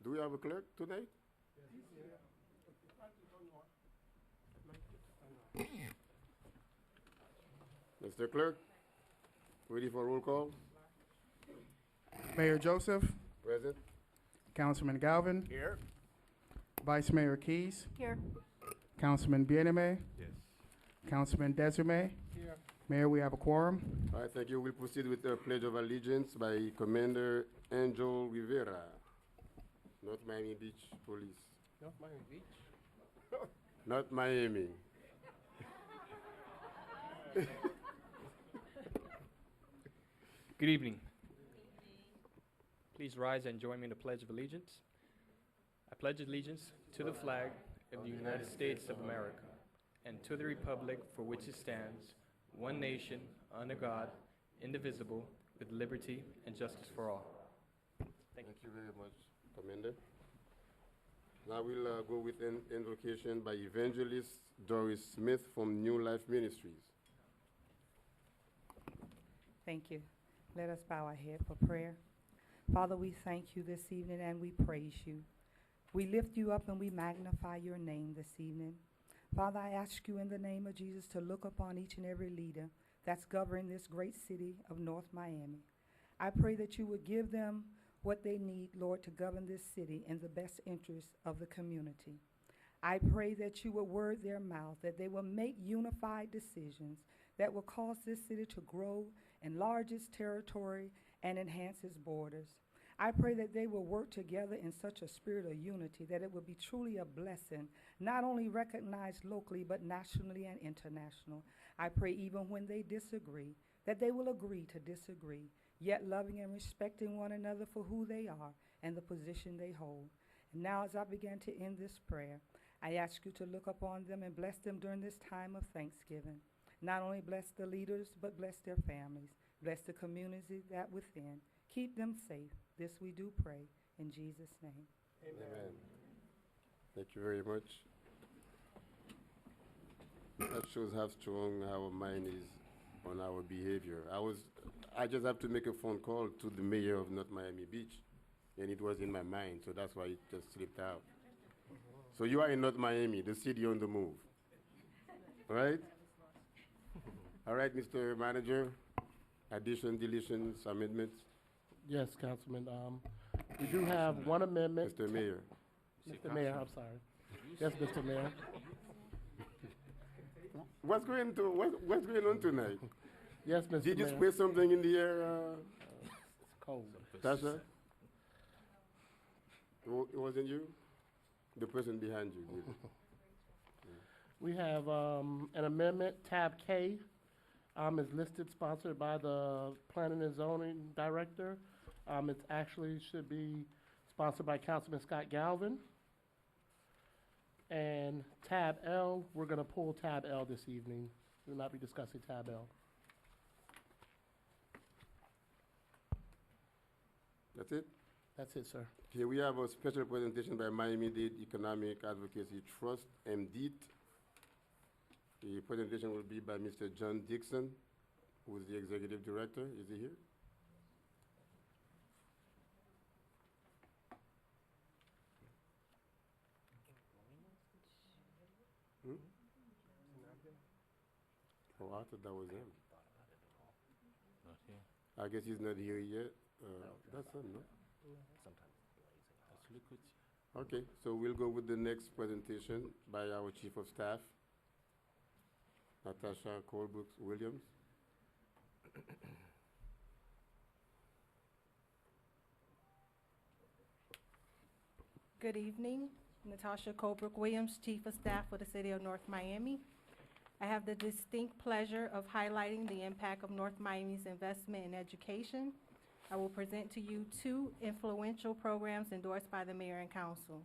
Do we have a clerk tonight? Mr. Clerk, ready for roll call? Mayor Joseph, Present? Councilman Galvin, Here. Vice Mayor Keys, Here. Councilman Bieneme, Yes. Councilman Desume. Mayor, we have a quorum. All right, thank you. We'll proceed with the Pledge of Allegiance by Commander Angel Rivera, North Miami Beach Police. North Miami Beach. Not Miami. Good evening. Please rise and join me in the Pledge of Allegiance. I pledge allegiance to the flag of the United States of America and to the republic for which it stands, one nation, under God, indivisible, with liberty and justice for all. Thank you. Thank you very much, Commander. Now we'll go with an invocation by Evangelist Doris Smith from New Life Ministries. Thank you. Let us bow our head for prayer. Father, we thank you this evening and we praise you. We lift you up and we magnify your name this evening. Father, I ask you in the name of Jesus to look upon each and every leader that's governing this great city of North Miami. I pray that you would give them what they need, Lord, to govern this city in the best interest of the community. I pray that you will word their mouth, that they will make unified decisions that will cause this city to grow, enlarge its territory, and enhance its borders. I pray that they will work together in such a spirit of unity that it will be truly a blessing, not only recognized locally, but nationally and international. I pray even when they disagree, that they will agree to disagree, yet loving and respecting one another for who they are and the position they hold. And now as I begin to end this prayer, I ask you to look upon them and bless them during this time of Thanksgiving. Not only bless the leaders, but bless their families. Bless the community that within. Keep them safe. This we do pray in Jesus' name. Amen. Thank you very much. That shows how strong our mind is on our behavior. I just have to make a phone call to the mayor of North Miami Beach, and it was in my mind, so that's why it just slipped out. So you are in North Miami, the city on the move, right? All right, Mr. Manager, addition, deletions, amendments, Yes, Councilman. We do have one amendment. Mr. Mayor. Mr. Mayor, I'm sorry. Yes, Mr. Mayor. What's going on tonight? Yes, Mr. Did you Mayor. spray something in the air, It's cold. Tasha? It wasn't you? The person behind you did it. We have an amendment, tab K, is listed, sponsored by the Planning and Zoning Director. It actually should be sponsored by Councilman Scott Galvin. And tab L, we're going to pull tab L this evening. We will not be discussing tab L. That's it? That's it, sir. Here we have a special presentation by Miami-Dade Economic Advocacy Trust, MDET. The presentation will be by Mr. John Dixon, who is the Executive Director. Is he here? Hmm? Oh, I thought that was him. I guess he's not here yet. That's him, no? Okay, so we'll go with the next presentation by our Chief of Staff, Natasha Colbrooks Williams. Good evening. Natasha Colebrook Williams, Chief of Staff for the City of North Miami. I have the distinct pleasure of highlighting the impact of North Miami's investment in education. I will present to you two influential programs endorsed by the Mayor and Council.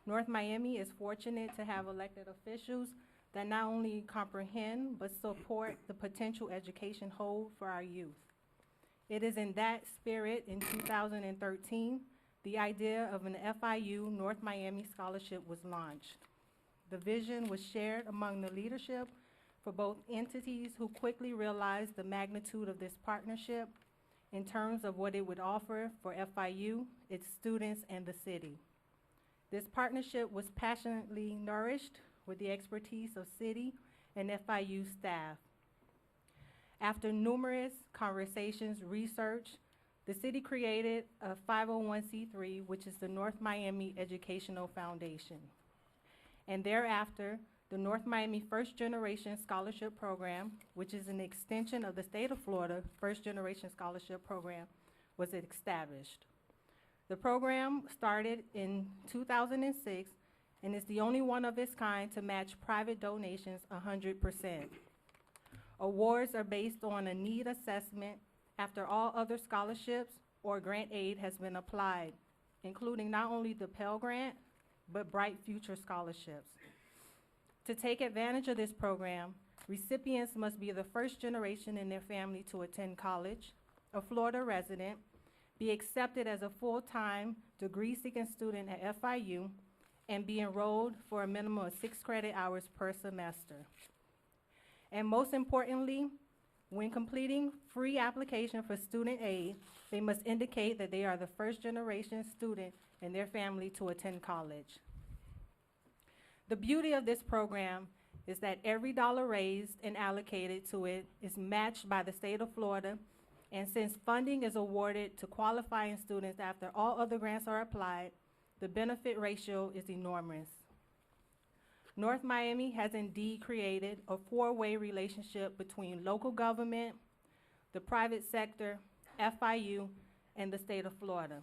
North Miami is fortunate to have elected officials that not only comprehend but support the potential education hold for our youth. It is in that spirit in 2013 the idea of an FIU North Miami Scholarship was launched. The vision was shared among the leadership for both entities who quickly realized the magnitude of this partnership in terms of what it would offer for FIU, its students, and the city. This partnership was passionately nourished with the expertise of city and FIU staff. After numerous conversations, research, the city created a 501c3, which is the North Miami Educational Foundation. And thereafter, the North Miami First Generation Scholarship Program, which is an extension of the state of Florida First Generation Scholarship Program, was established. The program started in 2006 and is the only one of its kind to match private donations 100%. Awards are based on a need assessment after all other scholarships or grant aid has been applied, including not only the Pell Grant, but Bright Future scholarships. To take advantage of this program, recipients must be the first generation in their family to attend college, a Florida resident, be accepted as a full-time degree-seeking student at FIU, and be enrolled for a minimum of 6 credit hours per semester. And most importantly, when completing free application for student aid, they must indicate that they are the first generation student in their family to attend college. The beauty of this program is that every dollar raised and allocated to it is matched by the state of Florida, and since funding is awarded to qualifying students after all other grants are applied, the benefit ratio is enormous. North Miami has indeed created a 4-way relationship between local government, the private sector, FIU, and the state of Florida,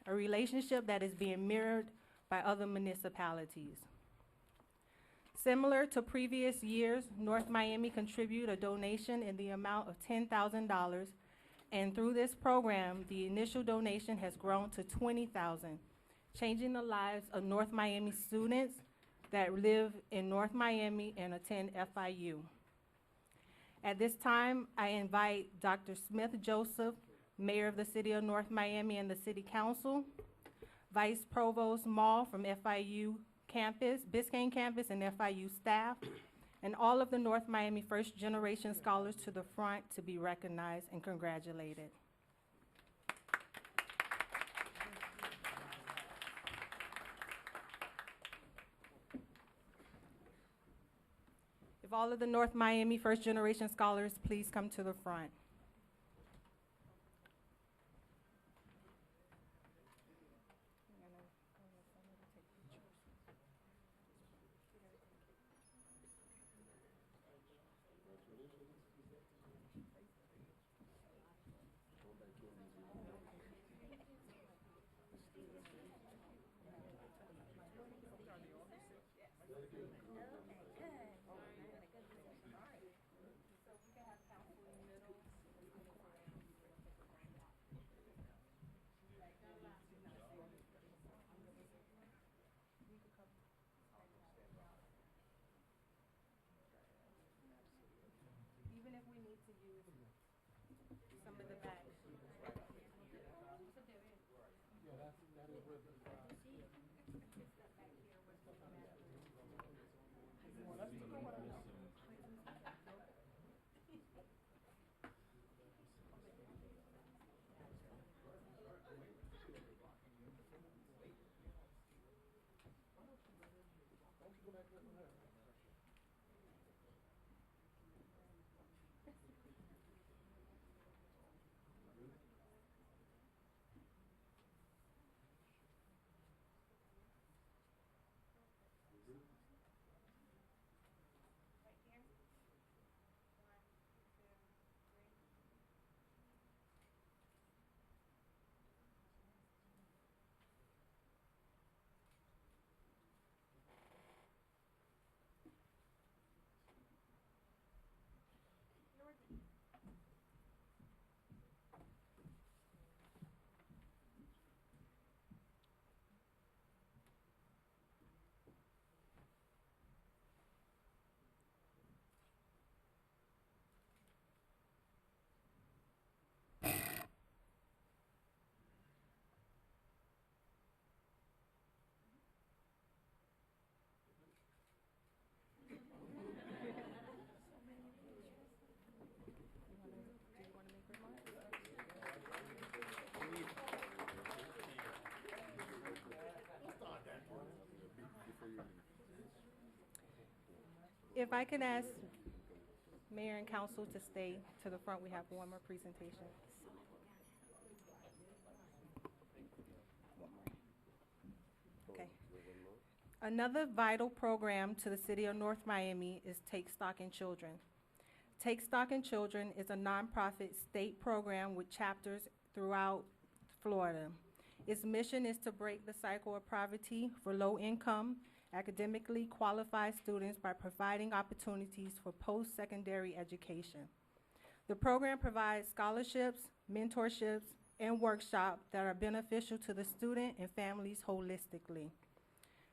a relationship that is being mirrored by other municipalities. Similar to previous years, North Miami contributed a donation in the amount of $10,000, and through this program, the initial donation has grown to $20,000, changing the lives of North Miami students that live in North Miami and attend FIU. At this time, I invite Dr. Smith Joseph, Mayor of the City of North Miami and the City Council, Vice Provost Mall from FIU campus, Biscayne campus, and FIU staff, and all of the North Miami First Generation Scholars to the front to be recognized and congratulated. If all of the North Miami First Generation Scholars please come to the front. Even if we need to use some of the back. If I can ask Mayor and Council to stay to the front, we have one more presentation. Okay. Another vital program to the city of North Miami is Take Stock in Children. Take Stock in Children is a nonprofit state program with chapters throughout Florida. Its mission is to break the cycle of poverty for low-income, academically qualified students by providing opportunities for post-secondary education. The program provides scholarships, mentorships, and workshops that are beneficial to the student and families holistically.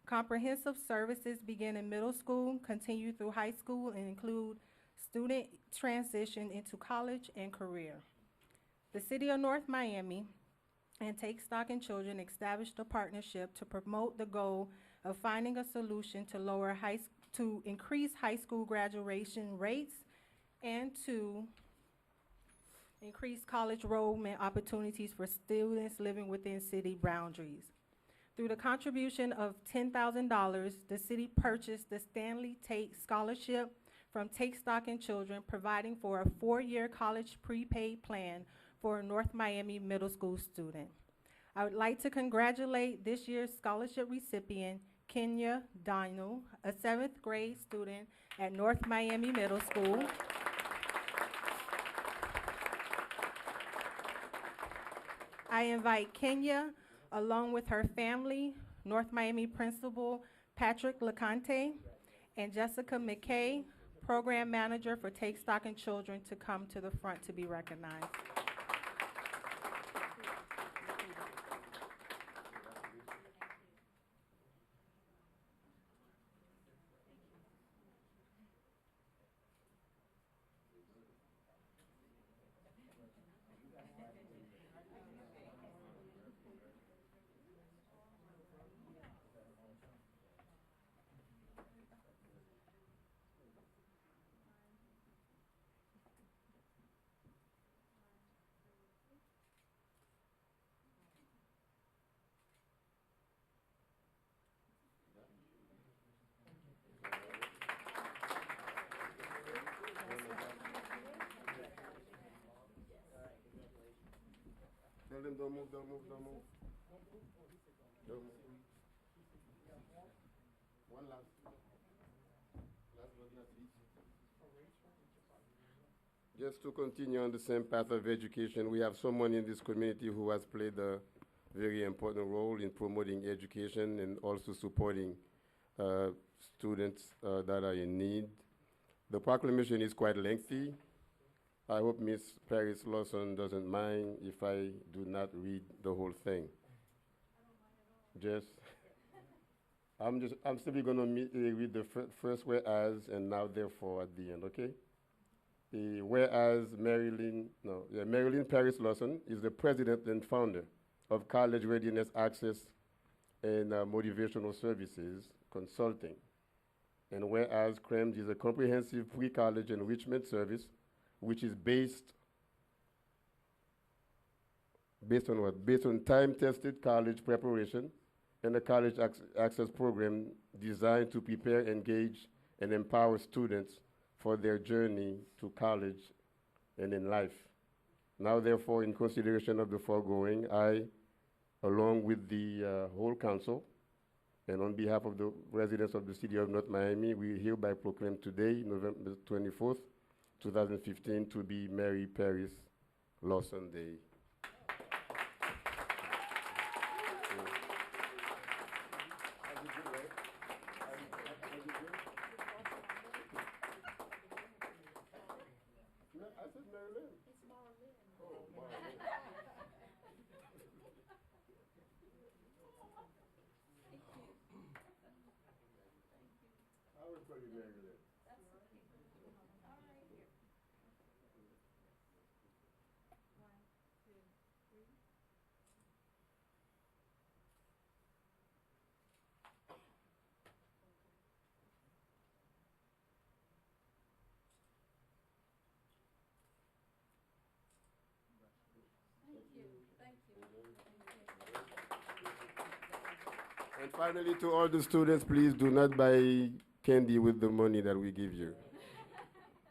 Comprehensive services begin in middle school, continue through high school, and include student transition into college and career. The City of North Miami and Take Stock in Children established a partnership to promote the goal of finding a solution to increase high school graduation rates and to increase college enrollment opportunities for students living within city boundaries. Through the contribution of $10,000, the city purchased the Stanley Tate Scholarship from Take Stock in Children, providing for a 4-year college prepaid plan for a North Miami middle school student. I would like to congratulate this year's scholarship recipient, Kenya Dino, a 7th grade student at North Miami Middle School. I invite Kenya, along with her family, North Miami Principal Patrick LeConte, and Jessica McKay, Program Manager for Take Stock in Children, to come to the front to be recognized. Tell them don't move, don't move, don't move. Don't move. One last but not least. Just to continue on the same path of education, we have someone in this community who has played a very important role in promoting education and also supporting students that are in need. The proclamation is quite lengthy. I hope Ms. Paris Lawson doesn't mind if I do not read the whole thing. I'm simply going to read the first whereas and now therefore at the end, okay? Whereas Marilyn Paris Lawson is the president and founder of College Readiness Access and Motivational Services Consulting. And whereas CREMS is a comprehensive pre-college enrichment service which is based on what? Based on time-tested college preparation and a college access program designed to prepare, engage, and empower students for their journey to college and in life. Now, therefore, in consideration of the foregoing, I, along with the whole council, and on behalf of the residents of the city of North Miami, we hereby proclaim today, November 24th, 2015, to be Mary Paris Lawson Day. I said Marilyn. It's Marlene. Oh, Marlene. I would call you Marilyn. And finally, to all the students, please do not buy candy with the money that we give you.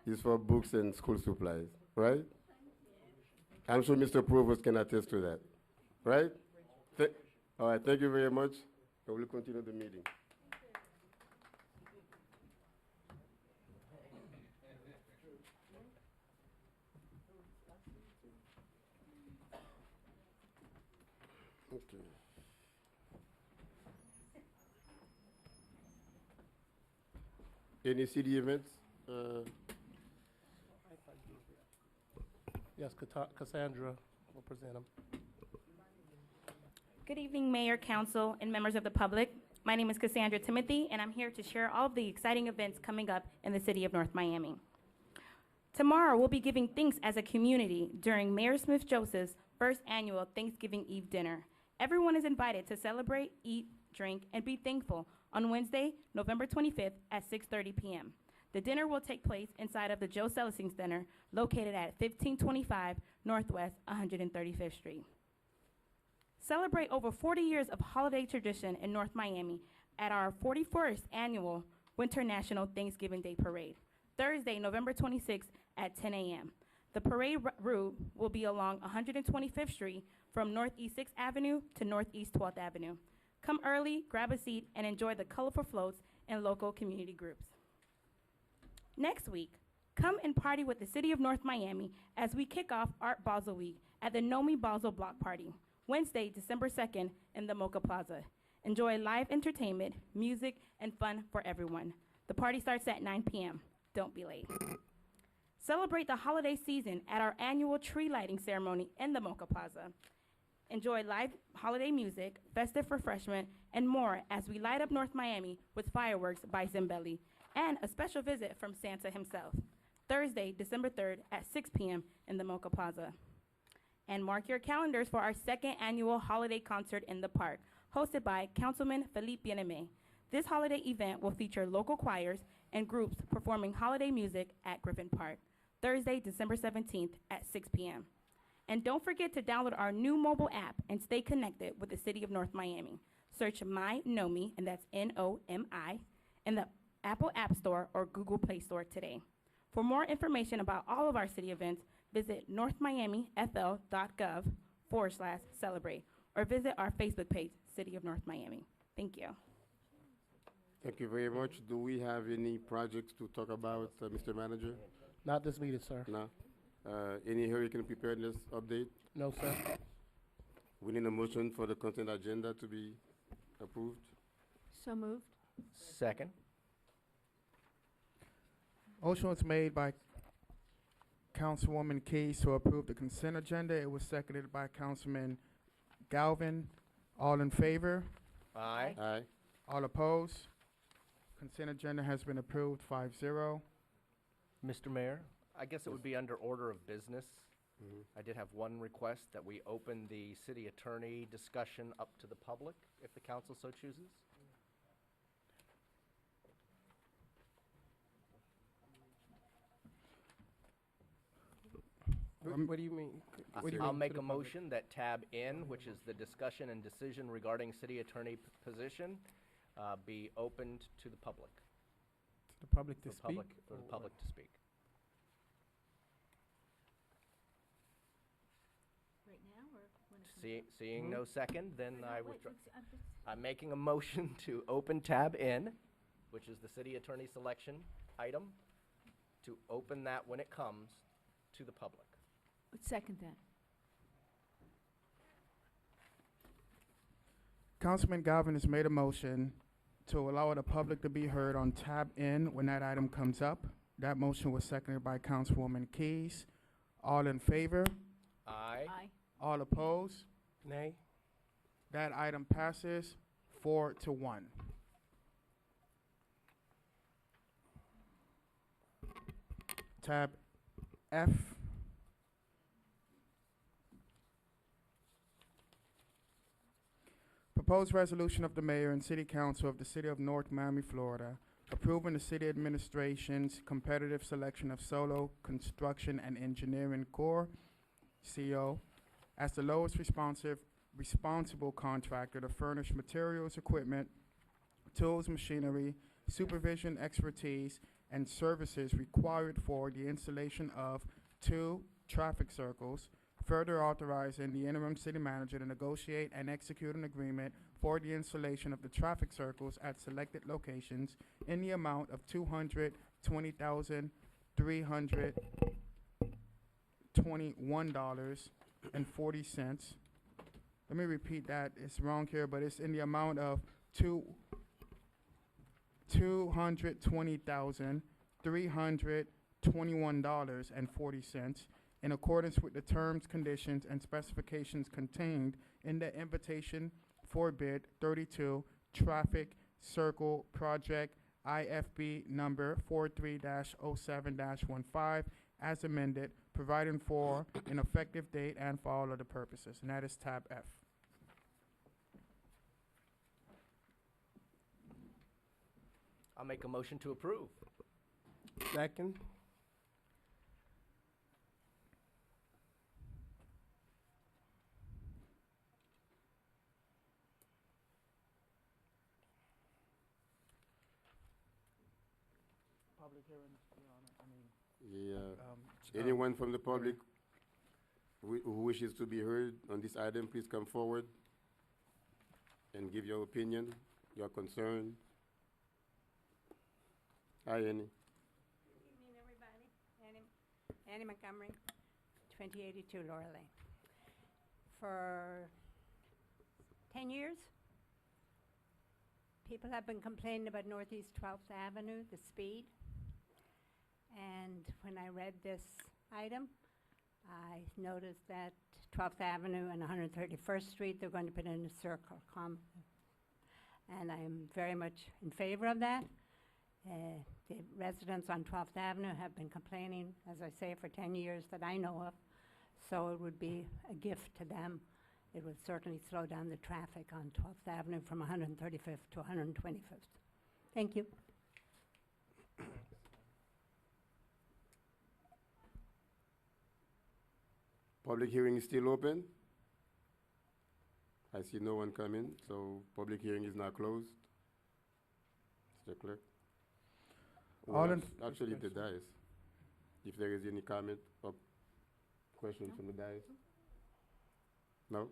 It's for books and school supplies, right? I'm sure Mr. Provost can attest to that, right? All right, thank you very much. And we'll continue the meeting. Okay. Any city events? Yes, Cassandra will present them. Good evening, Mayor, Council, and members of the public. My name is Cassandra Timothy, and I'm here to share all of the exciting events coming up in the city of North Miami. Tomorrow, we'll be giving thanks as a community during Mayor Smith Joseph's first annual Thanksgiving Eve dinner. Everyone is invited to celebrate, eat, drink, and be thankful on Wednesday, November 25th at 6:30 p.m. The dinner will take place inside of the Joe Celestine Center, located at 1525 Northwest 135th Street. Celebrate over 40 years of holiday tradition in North Miami at our 41st annual Winter National Thanksgiving Day Parade, Thursday, November 26th at 10 a.m. The parade route will be along 125th Street from Northeast 6th Avenue to Northeast 12th Avenue. Come early, grab a seat, and enjoy the colorful floats and local community groups. Next week, come and party with the City of North Miami as we kick off Art Basel Week at the Nomi Basel Block Party, Wednesday, December 2nd in the Mocha Plaza. Enjoy live entertainment, music, and fun for everyone. The party starts at 9 p.m. Don't be late. Celebrate the holiday season at our annual tree lighting ceremony in the Mocha Plaza. Enjoy live holiday music, festive refreshment, and more as we light up North Miami with fireworks by Zambelli and a special visit from Santa himself. Thursday, December 3rd at 6 p.m. in the Mocha Plaza. And mark your calendars for our second annual holiday concert in the park, hosted by Councilman Philippe Bien-Aimé. This holiday event will feature local choirs and groups performing holiday music at Griffin Park, Thursday, December 17th at 6 p.m. And don't forget to download our new mobile app and stay connected with the City of North Miami. Search My Nomi, and that's N-O-M-I, in the Apple App Store or Google Play Store today. For more information about all of our city events, visit northmiamifl.gov/celebrate or visit our Facebook page, City of North Miami. Thank you. Thank you very much. Do we have any projects to talk about, Mr. Manager? Not this meeting, sir. No? Any hurricane preparedness update? No, sir. We need a motion for the consent agenda to be approved. So moved. Second. Motion was made by Councilwoman Keys to approve the consent agenda. It was seconded by Councilman Galvin. All in favor? Aye. Aye. All opposed? Consent agenda has been approved, 5-0. Mr. Mayor, I guess it would be under order of business. I did have one request that we open the city attorney discussion up to the public, if the council so chooses. What do you mean? What do you I'll mean make to a the public? motion that tab N, which is the discussion and decision regarding city attorney position, be opened to the public. The public to speak? For the public to speak. Right now, or when it comes Seeing no second, then up? I No, wait, withdraw. let's- I'm making a motion to open tab N, which is the city attorney selection item, to open that when it comes to the public. let's second that. Councilman Galvin has made a motion to allow the public to be heard on tab N when that item comes up. That motion was seconded by Councilwoman Keys. All in favor? Aye. Aye. All opposed? Nay? That item passes 4-1. Tab F. Proposed resolution of the mayor and city council of the city of North Miami, Florida, approving the city administration's competitive selection of Solo Construction and Engineering Corps, CO, as the lowest responsive responsible contractor to furnish materials, equipment, tools, machinery, supervision, expertise, and services required for the installation of 2 traffic circles, further authorizing the interim city manager to negotiate and execute an agreement for the installation of the traffic circles at selected locations in the amount of $220,321.40. Let me repeat that. It's wrong here, but it's in the amount of $220,321.40 in accordance with the terms, conditions, and specifications contained in the invitation for bid 32 Traffic Circle Project IFB number 43-07-15 as amended, providing for an effective date and for all other purposes, and that is tab F. I'll make a motion to approve. Second. Public hearing, Your Honor, Anyone from the public who wishes to be heard on this item, please come forward and give your opinion, your concern. Hi, Annie. Good evening, everybody. Annie Montgomery, 2082 Laura Lane. For 10 years, people have been complaining about Northeast 12th Avenue, the speed. And when I read this item, I noticed that 12th Avenue and 131st Street, they're going to put in a circle. And I'm very much in favor of that. The residents on 12th Avenue have been complaining, as I say, for 10 years that I know of. So it would be a gift to them. It would certainly slow down the traffic on 12th Avenue from 135th to 125th. Thank you. Public hearing is still open. I see no one coming, so public hearing is now closed. Mr. Clerk. All in Actually, the dais. If there is any comment or question from the dais. No?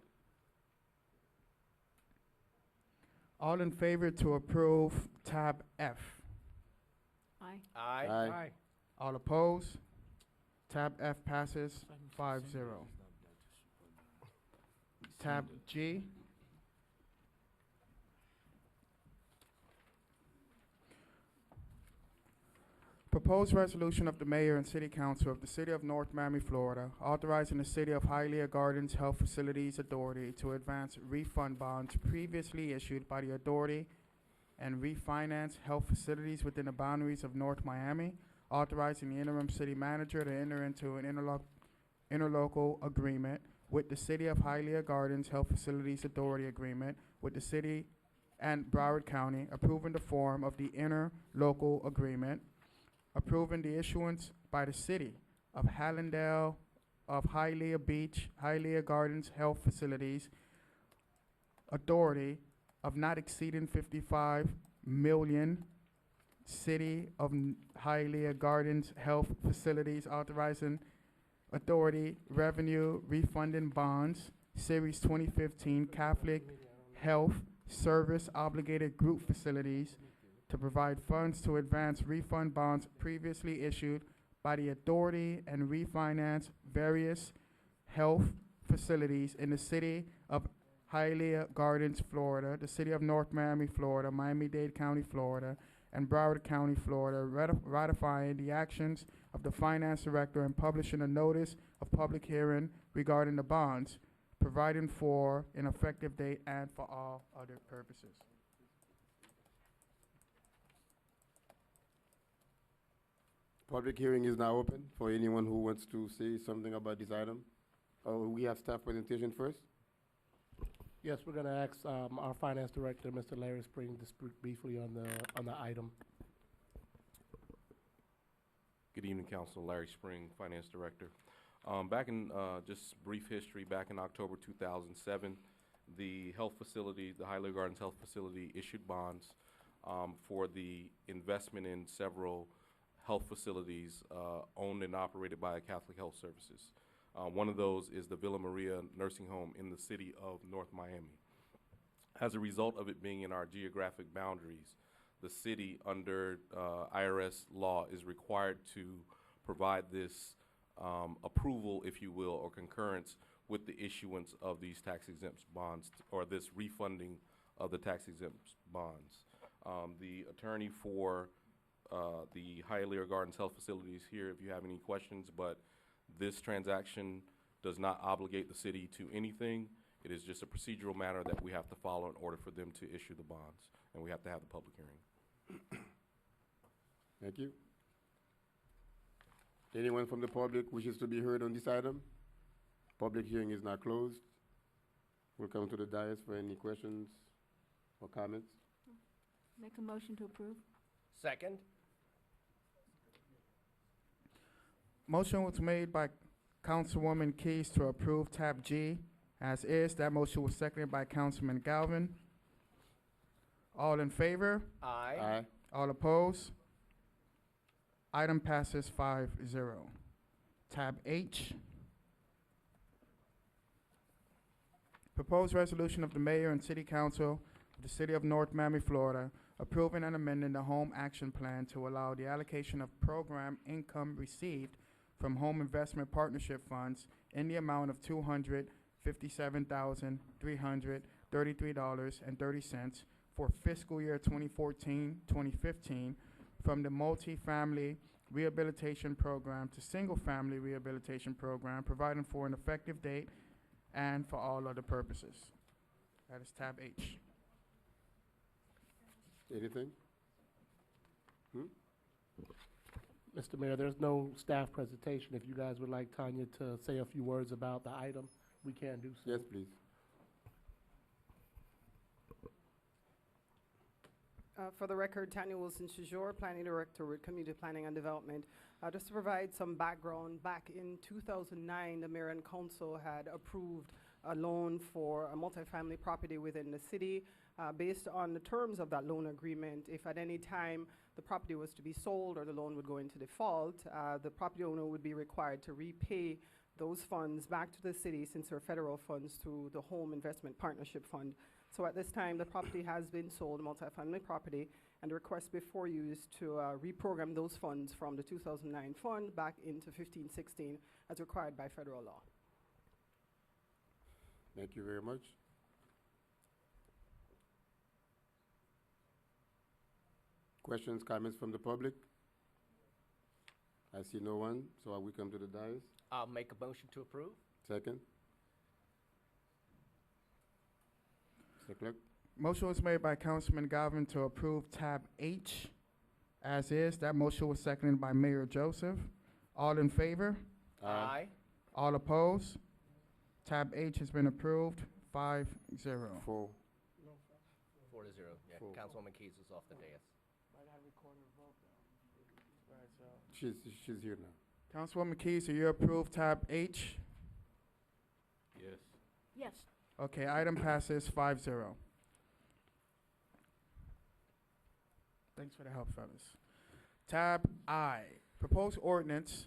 All in favor to approve tab F? Aye. Aye. Aye. All opposed? Tab F passes 5-0. Tab G. Proposed resolution of the mayor and city council of the city of North Miami, Florida, authorizing the city of Hialeah Gardens Health Facilities Authority to advance refund bonds previously issued by the authority and refinance health facilities within the boundaries of North Miami, authorizing the interim city manager to enter into an interlocal agreement with the city of Hialeah Gardens Health Facilities Authority agreement with the city and Broward County, approving the form of the interlocal agreement, approving the issuance by the city of Hallandale of Hialeah Beach, Hialeah Gardens Health Facilities Authority of not exceeding 55 million, City of Hialeah Gardens Health Facilities authorizing authority revenue refunding bonds, Series 2015 Catholic Health Service Obligated Group Facilities to provide funds to advance refund bonds previously issued by the authority and refinance various health facilities in the city of Hialeah Gardens, Florida, the city of North Miami, Florida, Miami-Dade County, Florida, and Broward County, Florida, ratifying the actions of the finance director and publishing a notice of public hearing regarding the bonds, providing for an effective date and for all other purposes. Public hearing is now open for anyone who wants to say something about this item. Oh, we have staff presentation first? Yes, we're going to ask our finance director, Mr. Larry Spring, to speak briefly on the item. Good evening, Council. Larry Spring, Finance Director. Back in, just brief history, back in October 2007, the health facility, the Highland Gardens Health Facility, issued bonds for the investment in several health facilities owned and operated by Catholic Health Services. One of those is the Villa Maria Nursing Home in the city of North Miami. As a result of it being in our geographic boundaries, the city, under IRS law, is required to provide this approval, if you will, or concurrence with the issuance of these tax-exempt bonds, or this refunding of the tax-exempt bonds. The attorney for the Hialeah Gardens Health Facility is here if you have any questions, but this transaction does not obligate the city to anything. It is just a procedural matter that we have to follow in order for them to issue the bonds, and we have to have the public hearing. Thank you. Anyone from the public wishes to be heard on this item? Public hearing is now closed. We'll come to the dais for any questions or comments. Make a motion to approve. Second? Motion was made by Councilwoman Keys to approve tab G as is. That motion was seconded by Councilman Galvin. All in favor? Aye. Aye. All opposed? Item passes 5-0. Tab H. Proposed resolution of the mayor and city council of the city of North Miami, Florida, approving and amending the home action plan to allow the allocation of program income received from home investment partnership funds in the amount of $257,333.30 for fiscal year 2014-2015 from the multifamily rehabilitation program to single-family rehabilitation program, providing for an effective date and for all other purposes. That is tab H. Anything? Mr. Mayor, there's no staff presentation. If you guys would like Tanya to say a few words about the item, we can do so. Yes, please. For the record, Tanya Wilson-Chajor, Planning Director with Community Planning and Development. Just to provide some background, back in 2009, the Mayor and Council had approved a loan for a multifamily property within the city. Based on the terms of that loan agreement, if at any time the property was to be sold or the loan would go into default, the property owner would be required to repay those funds back to the city, since they're federal funds, through the Home Investment Partnership Fund. So at this time, the property has been sold, multifamily property, and the request before you is to reprogram those funds from the 2009 fund back into 15-16 as required by federal law. Thank you very much. Questions, comments from the public? I see no one, so we come to the dais. I'll make a motion to approve. Second. Mr. Clerk? Motion was made by Councilman Galvin to approve tab H as is. That motion was seconded by Mayor Joseph. All in favor? Aye. All opposed? Tab H has been approved, 5-0. 4. 4-0. Yeah, Four. Councilwoman Keys is off the dais. She's here now. Councilwoman Keys, do you approve tab H? Yes. Yes. Okay, item passes 5-0. Thanks for the help, fellas. Tab I, proposed ordinance,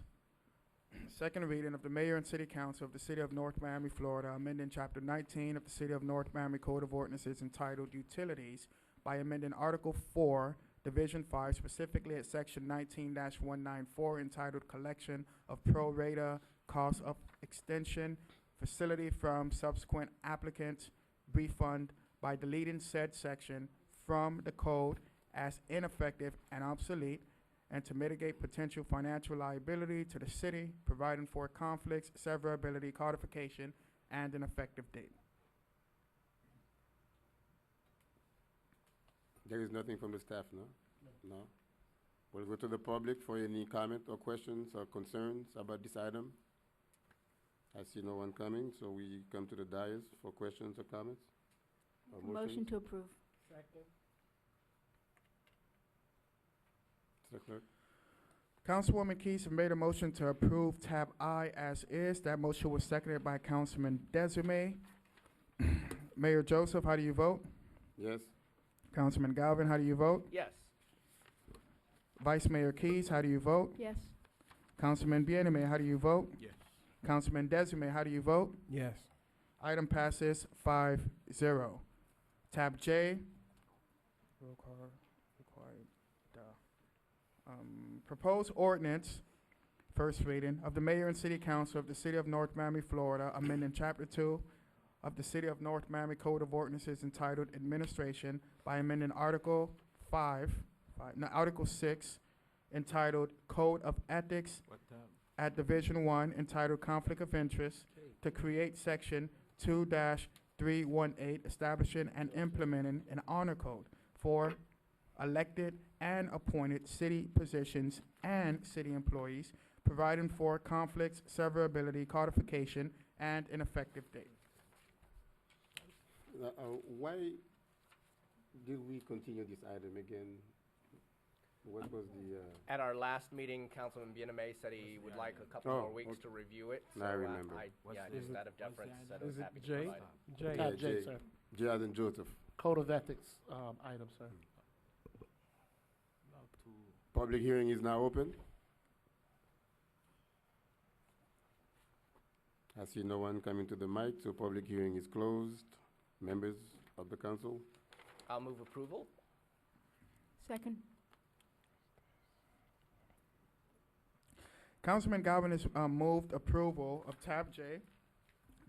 second reading of the mayor and city council of the city of North Miami, Florida, amending chapter 19 of the city of North Miami Code of Ordinances entitled Utilities by amending Article 4, Division 5, specifically at section 19-194 entitled Collection of Pro Rata Cost of Extension Facility from Subsequent Applicants Refund by deleting said section from the code as ineffective and obsolete, and to mitigate potential financial liability to the city, providing for conflicts, severability, codification, and an effective date. There is nothing from the staff, no? No. We'll go to the public for any comment or questions or concerns about this item. I see no one coming, so we come to the dais for questions or comments. Or Make a motion to approve. Second. Mr. Clerk? Councilwoman Keys have made a motion to approve tab I as is. That motion was seconded by Councilman Desume. Mayor Joseph, how do you vote? Yes. Councilman Galvin, how do you vote? Yes. Vice Mayor Keys, how do you vote? Yes. Councilman Bieneme, how do you vote? Yes. Councilman Desume, how do you vote? Yes. Item passes 5-0. Tab J. Roll call required. Proposed ordinance, first reading, of the Mayor and City Council of the City of North Miami, Florida, amending Chapter 2 of the City of North Miami Code of Ordinances entitled Administration by amending Article 6, entitled Code of Ethics at Division 1, entitled Conflict of Interest, to create Section 2-318, establishing and implementing an honor code for elected and appointed city positions and city employees, providing for conflicts, severability, codification, and an effective date. Why did we continue this item again? What was the, At our last meeting, Councilman Bieneme said he would like a couple Oh, more weeks okay. to review it. Now I remember. Yeah, just out of deference, said I was Is it happy to J? provide it. J. Yeah, J, J. sir. J as in Joseph? Code of Ethics, item, sir. Public hearing is now open. I see no one coming to the mic, so public hearing is closed. Members of the council? I'll move approval. Second. Councilman Galvin has moved approval of tab J.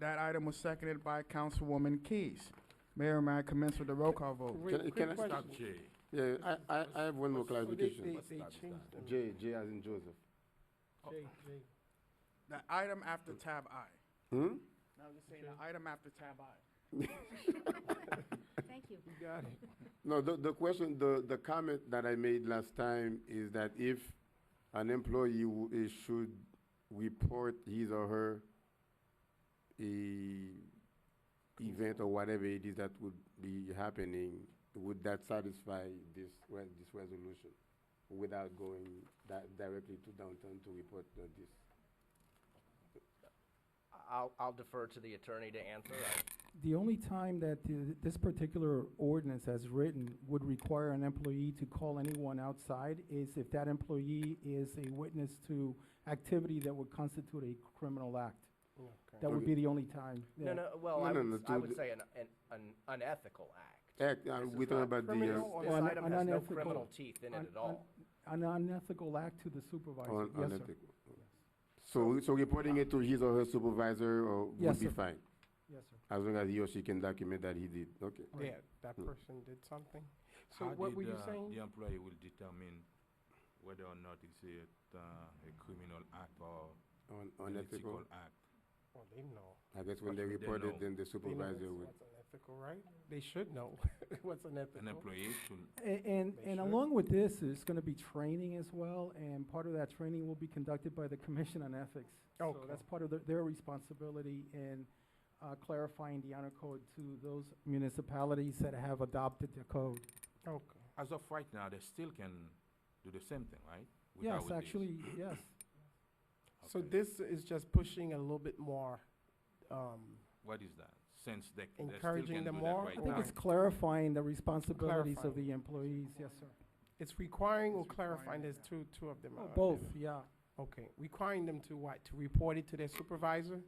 That item was seconded by Councilwoman Keys. Mayor, may I commence with the roll call vote? Can I? Yeah, I have one more clarification. They changed them. J as in Joseph. J. The item after tab I. Hmm? No, I'm just saying the item after tab I. Thank you. You got it. No, the question, the comment that I made last time is that if an employee should report his or her event or whatever it is that would be happening, would that satisfy this resolution without going directly to downtown to report this? I'll defer to the attorney to answer. The only time that this particular ordinance as written would require an employee to call anyone outside is if that employee is a witness to activity that would constitute a criminal act. That would be the only time. No, no, well, I would say an unethical act. We're talking about the, This An item has no unethical- criminal teeth in it at all. An unethical act to the supervisor, yes, sir. unethical. So reporting it to his or her supervisor would Yes, be sir. fine, Yes, sir. as long as he or she can document that he did, okay. Yeah, that person did something. So How what did, were you saying? The employee will determine whether or not it's a criminal act or an Unethical, ethical act. Oh, they know. I guess when they That's what they report it, know. then the They know supervisor would. what's unethical, right? They should know what's unethical. An employee should, And They should. along with this, there's going to be training as well, and part of that training will be conducted by the Commission on Ethics. So Okay. that's part of their responsibility in clarifying the honor code to those municipalities that have adopted the code. Okay. as of right now, they still can do the same thing, right? Yes, Without this. actually, yes. So Okay. this is just pushing a little bit more, What is that? Since they still Encouraging can them do more? that right I think now. it's clarifying the responsibilities of Clarifying. the employees, yes, sir. it's requiring or It's requiring, clarifying, there's yeah. two of them. Both, yeah. Okay, requiring them to what, to report it to their supervisor?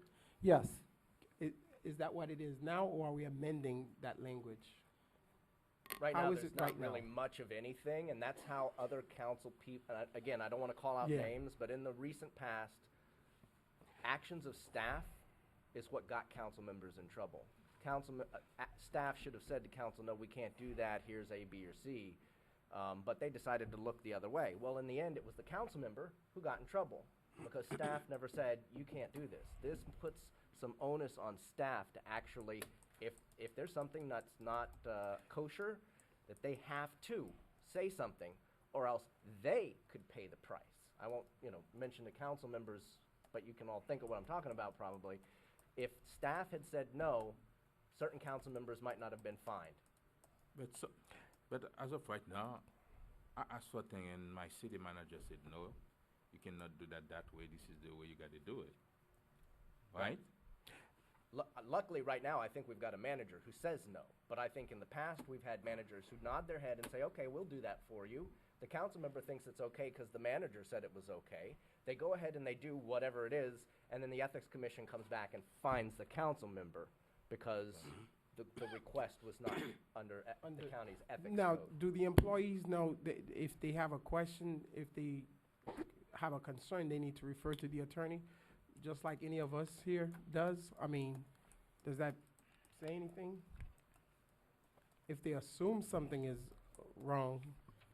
Yes. Is that what it is now, or are we amending that language? Right How now, is there's it not right now? really much of anything, and that's how other council people, again, I don't want to call out Yeah. names, but in the recent past, actions of staff is what got council members in trouble. Staff should have said to council, no, we can't do that, here's A, B, or C, but they decided to look the other way. Well, in the end, it was the council member who got in trouble, because staff never said, you can't do this. This puts some onus on staff to actually, if there's something that's not kosher, that they have to say something, or else they could pay the price. I won't, mention the council members, but you can all think of what I'm talking about probably. If staff had said no, certain council members might not have been fined. But as of right now, I asked for a thing and my city manager said, no, you cannot do that way. This is the way you got to do it. Right? Luckily, right now, I think we've got a manager who says no. But I think in the past, we've had managers who nod their head and say, okay, we'll do that for you. The council member thinks it's okay because the manager said it was okay. They go ahead and they do whatever it is, and then the Ethics Commission comes back and fines the council member because the request was not under the county's ethics Now, code. do the employees know that if they have a question, if they have a concern, they need to refer to the attorney, just like any of us here does? I mean, does that say anything? If they assume something is wrong?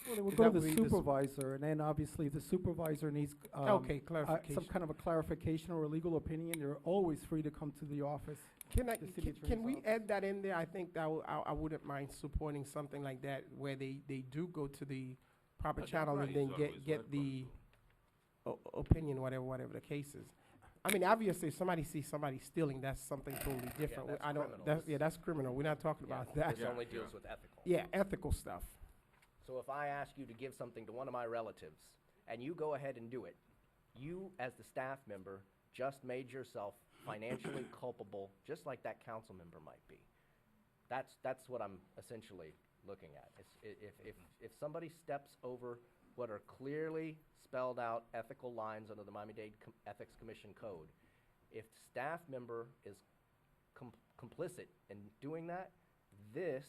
Well, they would is go that to the would be supervisor, and then obviously if the supervisor needs, Okay, some clarification. kind of a clarification or a legal opinion, they're always free to come to the office. Can the city can attorney's we office. add that in there? I think that I wouldn't mind supporting something like that, where they do go to the proper That's channel right. and then It's always get the opinion, whatever the case is. I mean, obviously, if somebody sees somebody stealing, that's something totally different. that's I don't, criminal. that's criminal. We're not talking about that. This only deals with ethical. Yeah, ethical stuff. So if I ask you to give something to one of my relatives, and you go ahead and do it, you, as the staff member, just made yourself financially culpable, just like that council member might be. That's what I'm essentially looking at. If somebody steps over what are clearly spelled out ethical lines under the Miami-Dade Ethics Commission Code, if the staff member is complicit in doing that, this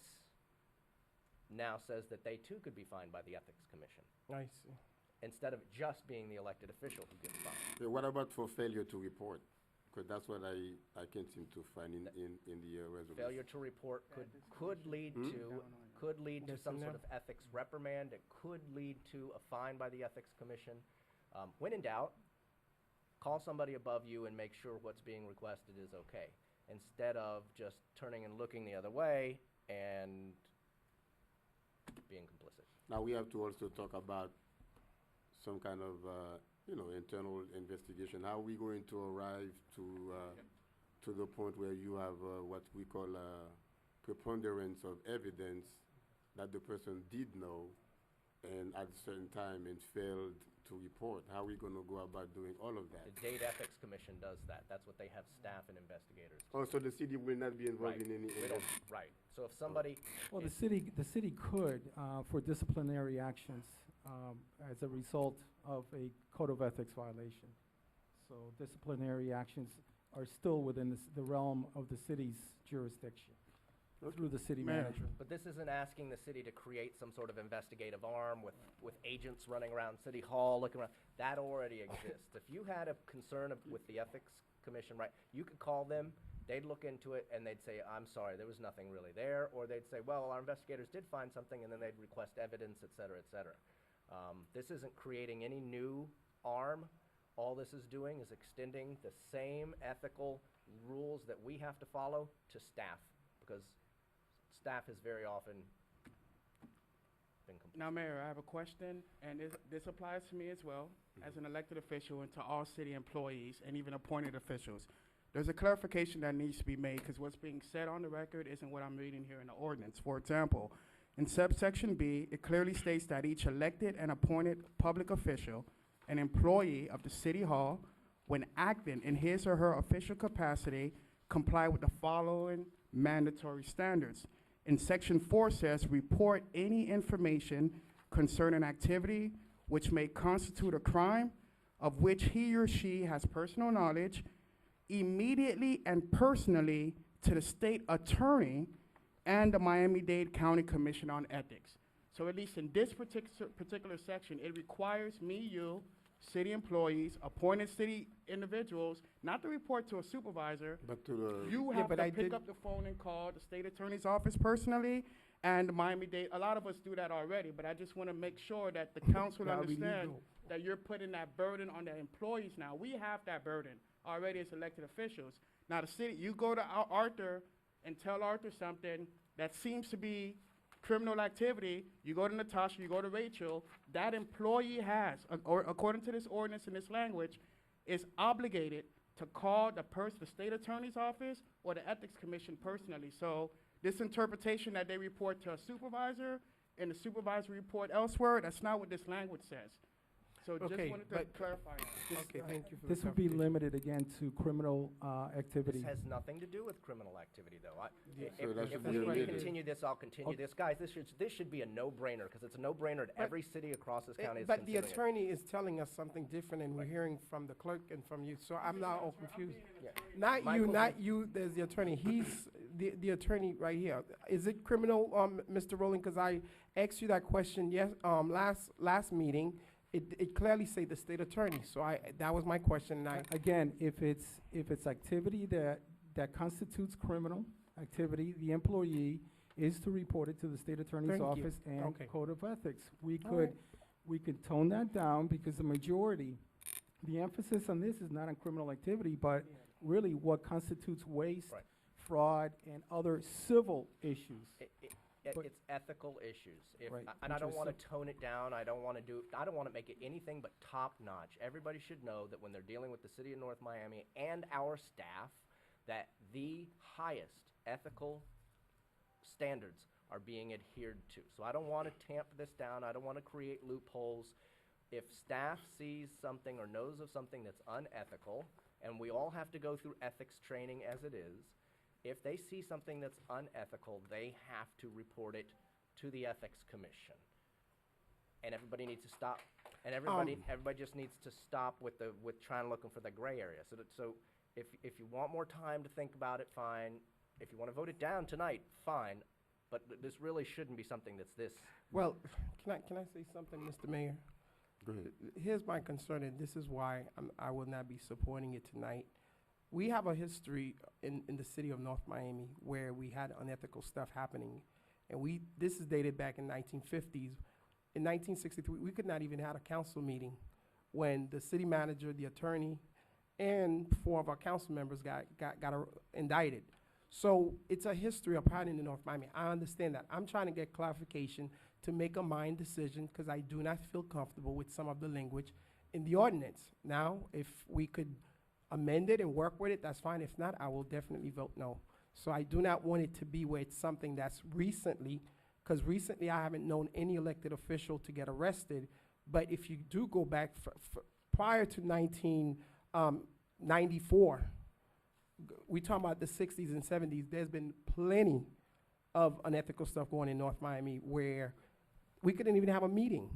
now says that they too could be fined by the Ethics Commission, I see. instead of just being the elected official who gets fined. Yeah, what about for failure to report? Because that's what I can't seem to find in the resolution. Failure to report could lead Hmm? to Yes, some and sort no. of ethics reprimand. It could lead to a fine by the Ethics Commission. When in doubt, call somebody above you and make sure what's being requested is okay, instead of just turning and looking the other way and being complicit. Now, we have to also talk about some kind of, internal investigation. How are we going to arrive to the point where you have what we call a preponderance of evidence that the person did know and at a certain time and failed to report? How are we going to go about doing all of that? The Dade Ethics Commission does that. That's what they have staff and investigators. Oh, so the city will not be involved Right. in any. We don't, right. So if somebody, Well, the city could, for disciplinary actions, as a result of a code of ethics violation. So disciplinary actions are still within the realm of the city's jurisdiction through the city Mayor. manager. but this isn't asking the city to create some sort of investigative arm with agents running around City Hall looking around. That already exists. If you had a concern with the Ethics Commission, right, you could call them, they'd look into it, and they'd say, I'm sorry, there was nothing really there, or they'd say, well, our investigators did find something, and then they'd request evidence, et cetera, et cetera. This isn't creating any new arm. All this is doing is extending the same ethical rules that we have to follow to staff, because staff has very often been complicit. Now, Mayor, I have a question, and this applies to me as well, as an elected official and to all city employees and even appointed officials. There's a clarification that needs to be made, because what's being said on the record isn't what I'm reading here in the ordinance. For example, in subsection B, it clearly states that each elected and appointed public official, an employee of the city hall, when acting in his or her official capacity, comply with the following mandatory standards. In section 4 says, report any information concerning activity which may constitute a crime of which he or she has personal knowledge, immediately and personally to the state attorney and the Miami-Dade County Commission on Ethics. So at least in this particular section, it requires me, you, city employees, appointed city individuals, not to report to a supervisor. But to the. You Yeah, have but to I pick did- up the phone and call the state attorney's office personally and Miami-Dade. A lot of us do that already, but I just want to make sure that the council That would be understands legal. that you're putting that burden on the employees now. We have that burden already as elected officials. Now, the city, you go to Arthur and tell Arthur something that seems to be criminal activity, you go to Natasha, you go to Rachel, that employee has, or according to this ordinance and this language, is obligated to call the state attorney's office or the ethics commission personally. So this interpretation that they report to a supervisor and the supervisor report elsewhere, that's not what this language says. So just Okay, wanted to but- clarify that. Okay, thank you for the This would be clarification. limited again to criminal activity. This has nothing to do with criminal activity, though. Yeah. So that If should we be need to omitted. continue this, I'll continue Okay. this. Guys, this should be a no-brainer, because it's a no-brainer at But- every city across this county is But the considering it. attorney is telling us something different, and we're hearing from the clerk and from you, so I'm now all confused. Yeah. Not you, Michael's not you, there's the attorney, he's the attorney right here. Is it criminal, Mr. Rowland, because I asked you that question, yes, last meeting, it clearly say the state attorney, so that was my question, and I, Again, if it's activity that constitutes criminal activity, the employee is to report it to the state attorney's Thank you. office and Okay. code of ethics. All right. We could tone that down because the majority, the emphasis on this is not on criminal activity, but really what constitutes waste, Right. fraud, and other civil issues. But- It's ethical issues. Right, And I don't want to interesting. tone it down. I don't want to make it anything but top-notch. Everybody should know that when they're dealing with the city of North Miami and our staff, that the highest ethical standards are being adhered to. So I don't want to tamp this down. I don't want to create loopholes. If staff sees something or knows of something that's unethical, and we all have to go through ethics training as it is, if they see something that's unethical, they have to report it to the Ethics Commission. And everybody needs to stop, and everybody just needs to stop with trying looking for the gray area. So if you want more time to think about it, fine. If you want to vote it down tonight, fine. But this really shouldn't be something that's this. well, can I say something, Mr. Mayor? Go ahead. Here's my concern, and this is why I will not be supporting it tonight. We have a history in the city of North Miami where we had unethical stuff happening. And this is dated back in 1950s. In 1963, we could not even have a council meeting when the city manager, the attorney, and 4 of our council members got indicted. So it's a history of pride in the North Miami. I understand that. I'm trying to get clarification to make a mind decision because I do not feel comfortable with some of the language in the ordinance. Now, if we could amend it and work with it, that's fine. If not, I will definitely vote no. So I do not want it to be where it's something that's recently, because recently I haven't known any elected official to get arrested. But if you do go back prior to 1994, we talk about the 60s and 70s, there's been plenty of unethical stuff going in North Miami where we couldn't even have a meeting.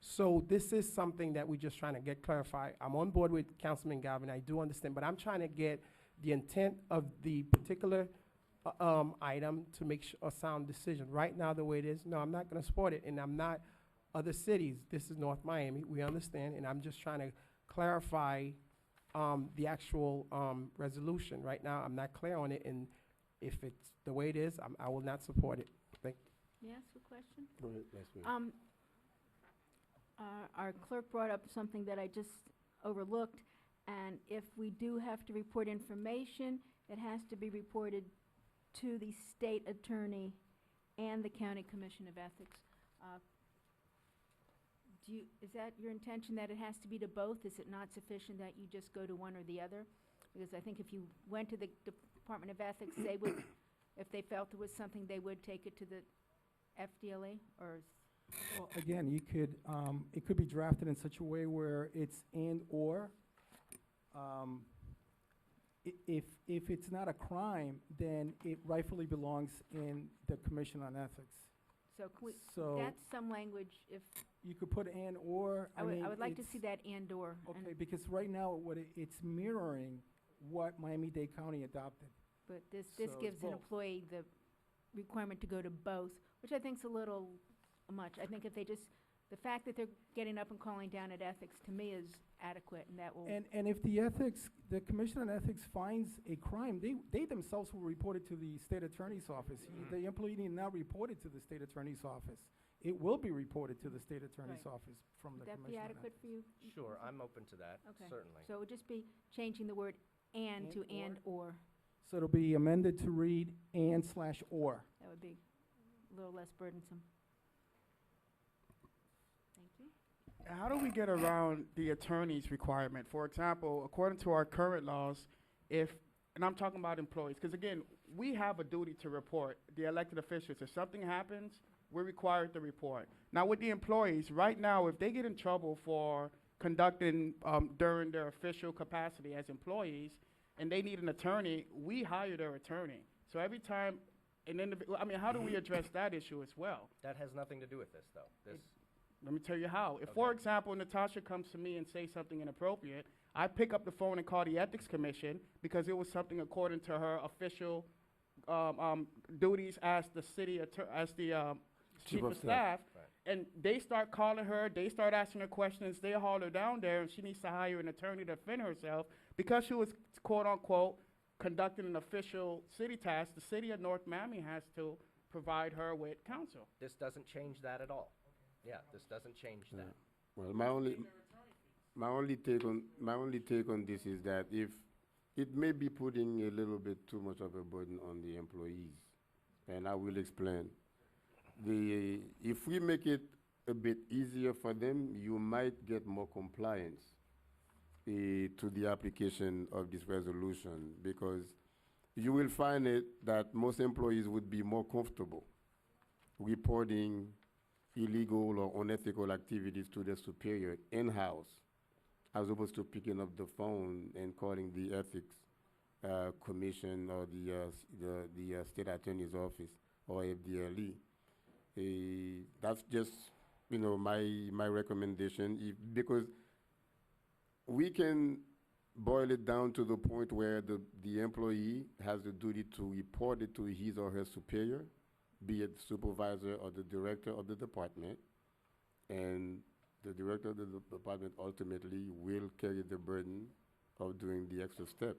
So this is something that we're just trying to get clarified. I'm on board with Councilman Galvin, I do understand, but I'm trying to get the intent of the particular item to make a sound decision. Right now, the way it is, no, I'm not gonna support it, and I'm not other cities. This is North Miami, we understand, and I'm just trying to clarify the actual resolution. Right now, I'm not clear on it, and if it's the way it is, I will not support it. Thank you. May I ask a question? Go ahead, Vice Mayor. Our clerk brought up something that I just overlooked, and if we do have to report information, it has to be reported to the state attorney and the county commission of ethics. Is that your intention, that it has to be to both? Is it not sufficient that you just go to one or the other? Because I think if you went to the Department of Ethics, they would, if they felt there was something, they would take it to the FDLA, or Well, again, you could, it could be drafted in such a way where it's and/or. If it's not a crime, then it rightfully belongs in the Commission on Ethics. so can we, So that's some language, if, you could put and/or. I would mean, like to it's- see that and/or. and- Okay, because right now, it's mirroring what Miami-Dade County adopted. But this So it's gives an both. employee the requirement to go to both, which I think's a little much. I think if they just, the fact that they're getting up and calling down at ethics, to me, is adequate, and that will. And if the Commission on Ethics finds a crime, they themselves will report it to the state attorney's office. The employee need not report it to the state attorney's office. It will be reported to the state attorney's Right. office from the Would that Commission be on adequate Ethics. for you? Sure, I'm open to that, Okay. certainly. So it would just be changing the word and to and/or. So it'll be amended to read and/or. That would be a little less burdensome. Thank you. How do we get around the attorney's requirement? For example, according to our current laws, and I'm talking about employees, because again, we have a duty to report, the elected officials. If something happens, we're required to report. Now with the employees, right now, if they get in trouble for conducting, during their official capacity as employees, and they need an attorney, we hire their attorney. So every time an individual, I mean, how do we address that issue as well? That has nothing to do with this, though. This, Let me tell you how. If, for example, Natasha comes to me and says something inappropriate, I pick up the phone and call the Ethics Commission because it was something according to her official duties as the city as the chief of staff. Right. And they start calling her, they start asking her questions, they haul her down there, and she needs to hire an attorney to defend herself because she was, quote unquote, conducting an official city task. The city of North Miami has to provide her with counsel. this doesn't change that at all. Yeah, this doesn't change that. Well, my only take on this is that if it may be putting a little bit too much of a burden on the employees, and I will explain. If we make it a bit easier for them, you might get more compliance to the application of this resolution, because you will find it that most employees would be more comfortable reporting illegal or unethical activities to their superior in-house, as opposed to picking up the phone and calling the ethics commission or the state attorney's office or FDLE. That's just, my recommendation, because we can boil it down to the point where the employee has the duty to report it to his or her superior, be it the supervisor or the director of the department, and the director of the department ultimately will carry the burden of doing the extra step.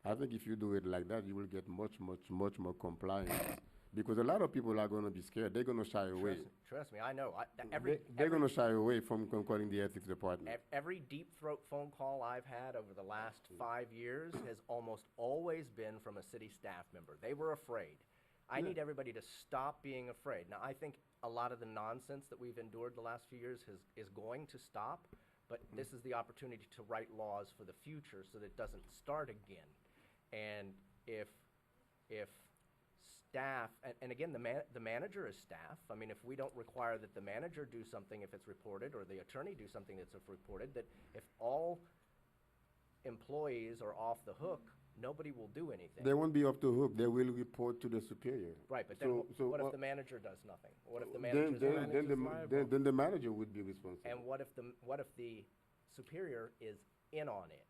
I think if you do it like that, you will get much more compliance. Because a lot of people are going to be scared. They're going to shy away. Trust me, I know. They're going to shy away from calling the ethics department. Every deep throat phone call I've had over the last 5 years has almost always been from a city staff member. They were afraid. I need everybody to stop being afraid. Now, I think a lot of the nonsense that we've endured the last few years is going to stop, but this is the opportunity to write laws for the future so that it doesn't start again. And if staff, and again, the manager is staff. I mean, if we don't require that the manager do something if it's reported, or the attorney do something that's reported, that if all employees are off the hook, nobody will do anything. They won't be off the hook. They will report to the superior. Right, but then what if the manager does nothing? What if the manager then the manager would be responsible. And what if the superior is in on it?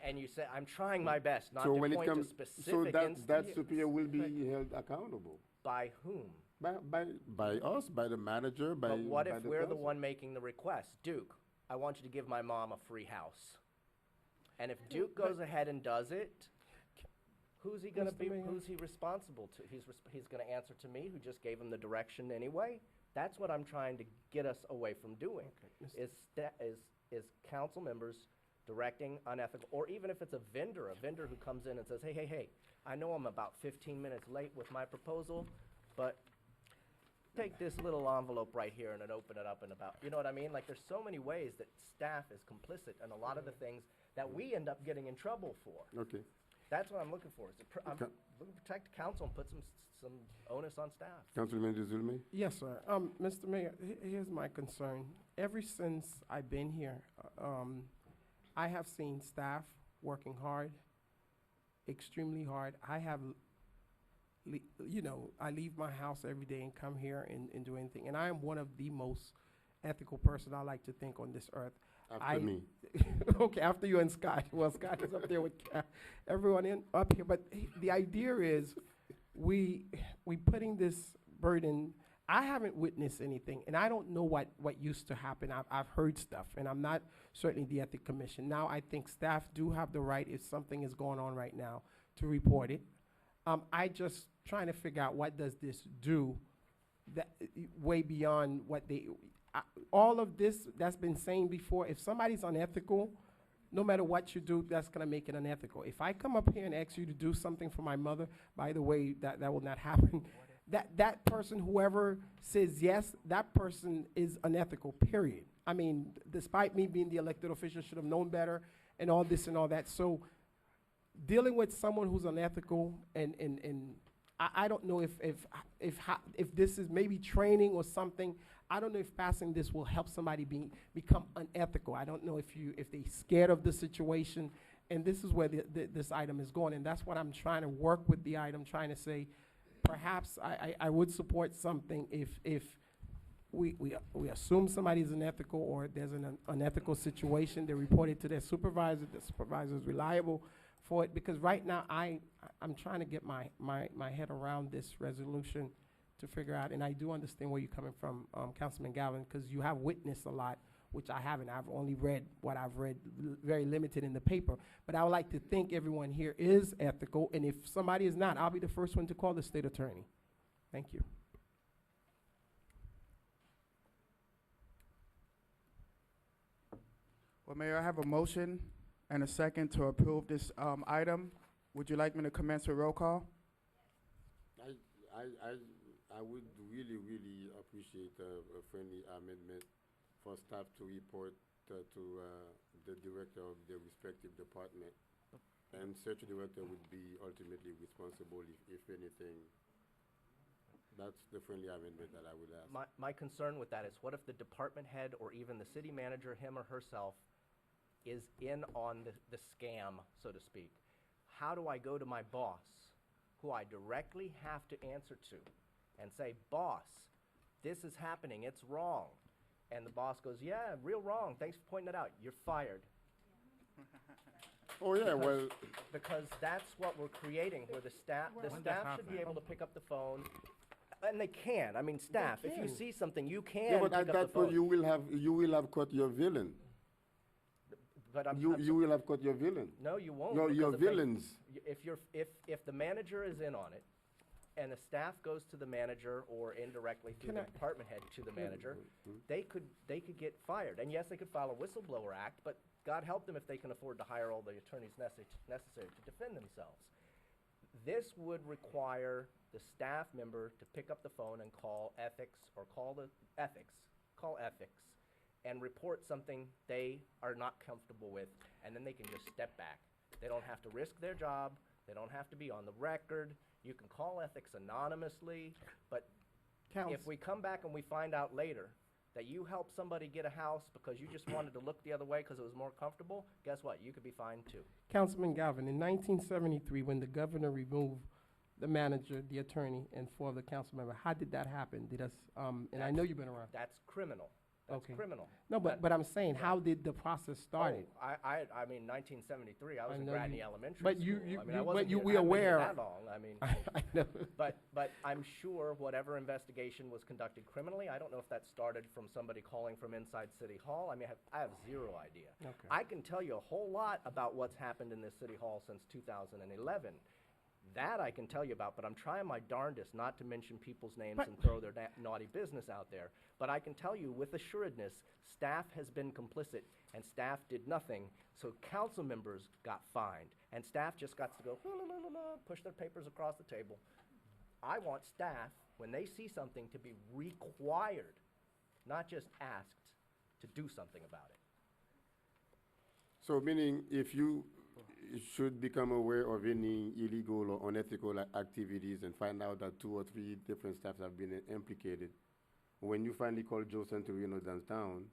And you say, I'm trying my best not to point to specific instances. That superior will be held accountable. By whom? By us, by the manager, by But what if the we're the person. one making the request? Duke, I want you to give my mom a free house. And if Duke goes ahead and does it, who's he going to be? Who's he responsible to? He's going to answer to me, who just gave him the direction anyway. That's what I'm trying to get us away from doing. Is council members directing unethical, or even if it's a vendor who comes in and says, hey, I know I'm about 15 minutes late with my proposal, but take this little envelope right here and then open it up and about, you know what I mean? Like, there's so many ways that staff is complicit in a lot of the things that we end up getting in trouble for. Okay. That's what I'm looking for. I'm looking to protect council and put some onus on staff. Councilman Zulme? Yes, sir. Mr. Mayor, here's my concern. Ever since I've been here, I have seen staff working hard, extremely hard. I have, I leave my house every day and come here and do anything. And I am one of the most ethical person I like to think on this earth. After me. Okay, after you and Scott. Well, Scott is up there with everyone up here. But the idea is we putting this burden. I haven't witnessed anything, and I don't know what used to happen. I've heard stuff, and I'm not certainly the Ethics Commission. Now I think staff do have the right, if something is going on right now, to report it. I just trying to figure out what does this do that way beyond what all of this that's been saying before. If somebody's unethical, no matter what you do, that's going to make it unethical. If I come up here and ask you to do something for my mother, by the way, that will not happen. That person, whoever says yes, that person is unethical, period. I mean, despite me being the elected official, should have known better and all this and all that. So dealing with someone who's unethical and I don't know if this is maybe training or something. I don't know if passing this will help somebody become unethical. I don't know if they scared of the situation, and this is where this item is going, and that's what I'm trying to work with the item, trying to say, perhaps I would support something if we assume somebody's unethical or there's an unethical situation, they report it to their supervisor, the supervisor is reliable for it, because right now I'm trying to get my head around this resolution to figure out, and I do understand where you're coming from, Councilman Galvin, because you have witnessed a lot, which I haven't. I've only read what I've read, very limited in the paper. But I would like to think everyone here is ethical, and if somebody is not, I'll be the first one to call the state attorney. Thank you. Well, Mayor, I have a motion and a second to approve this item. Would you like me to commence with roll call? I would really, really appreciate a friendly amendment for staff to report to the director of their respective department. And search director would be ultimately responsible if anything. That's the friendly amendment that I would ask. My concern with that is, what if the department head or even the city manager, him or herself, is in on the scam, so to speak? How do I go to my boss, who I directly have to answer to, and say, boss, this is happening, it's wrong? And the boss goes, yeah, real wrong, thanks for pointing it out, you're fired. Oh, yeah, well. Because that's what we're creating, where the staff should be able to pick up the phone, and they can. I mean, staff, if you see something, you can Yeah, but pick at up that the point, phone. you will have caught your villain. But You will have caught your villain. No, you won't. Your because if they- villains. If the manager is in on it, and the staff goes to the manager or indirectly through the department head to the manager, they could get fired. And yes, they could file a whistleblower act, but God help them if they can afford to hire all the attorneys necessary to defend themselves. This would require the staff member to pick up the phone and call ethics or call ethics and report something they are not comfortable with, and then they can just step back. They don't have to risk their job. They don't have to be on the record. You can call ethics anonymously, but if we come back and we find out later that you helped somebody get a house because you just wanted to look the other way because it was more comfortable, guess what? You could be fined too. Councilman Galvin, in 1973, when the governor removed the manager, the attorney, and 4 of the council members, how did that happen? And I know you've been around. That's criminal. That's Okay. criminal. No, but I'm saying, how did the process start? Oh, I mean, 1973, I was in know Gradney you- Elementary but School. you- I mean, I but wasn't you- here- we I haven't been here aware- that long. I mean, I know. but I'm sure whatever investigation was conducted criminally, I don't know if that started from somebody calling from inside City Hall. I mean, I have zero idea. Okay. I can tell you a whole lot about what's happened in this City Hall since 2011. That I can tell you about, but I'm trying my darndest not to mention people's names and throw their naughty business out there. But I can tell you with assuredness, staff has been complicit, and staff did nothing, so council members got fined, and staff just got to go, la, la, la, la, la, push their papers across the table. I want staff, when they see something, to be required, not just asked, to do something about it. So meaning, if you should become aware of any illegal or unethical activities and find out that 2 or 3 different staffs have been implicated, when you finally call Joe Santorino downtown,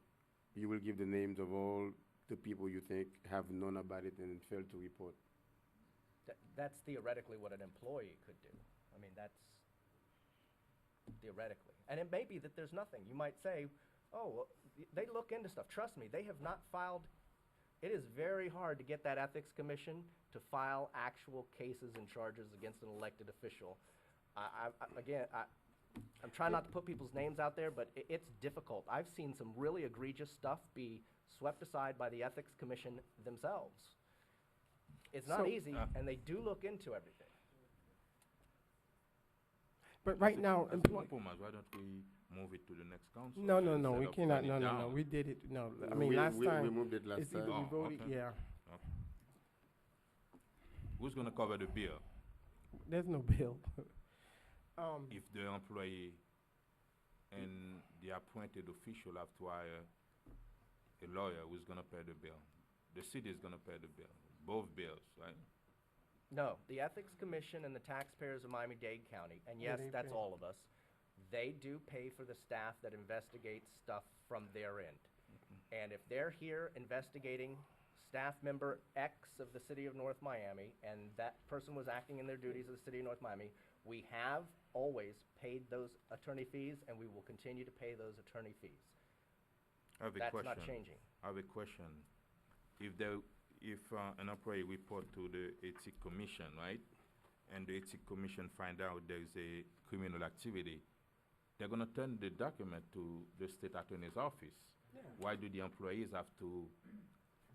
you will give the names of all the people you think have known about it and failed to report. That's theoretically what an employee could do. I mean, that's theoretically. And it may be that there's nothing. You might say, oh, well, they look into stuff. Trust me, they have not filed. It is very hard to get that ethics commission to file actual cases and charges against an elected official. I'm trying not to put people's names out there, but it's difficult. I've seen some really egregious stuff be swept aside by the ethics commission themselves. It's not So- easy, and they do look into everything. But right now, As a compromise, why don't we move it to the next council? No, instead we of cannot, turn it no, down? we did it, no, I No, mean, last time. we moved it last it's either time. we voted, okay. yeah, Okay. Who's gonna cover the bill? there's no bill. If the employee and the appointed official have to hire a lawyer, who's gonna pay the bill? The city is gonna pay the bill, both bills, right? No, the Ethics Commission and the taxpayers of Miami-Dade County, and Yeah, yes, they that's pay. all of us, they do pay for the staff that investigates stuff from their end. And if they're here investigating staff member X of the city of North Miami, and that person was acting in their duties of the city of North Miami, we have always paid those attorney fees, and we will continue to pay those attorney fees. I have a That's question. not changing. I have a question. If an employee report to the Ethics Commission, right, and the Ethics Commission find out there's a criminal activity, they're gonna turn the document to the state attorney's office. Yeah. Why do the employees have to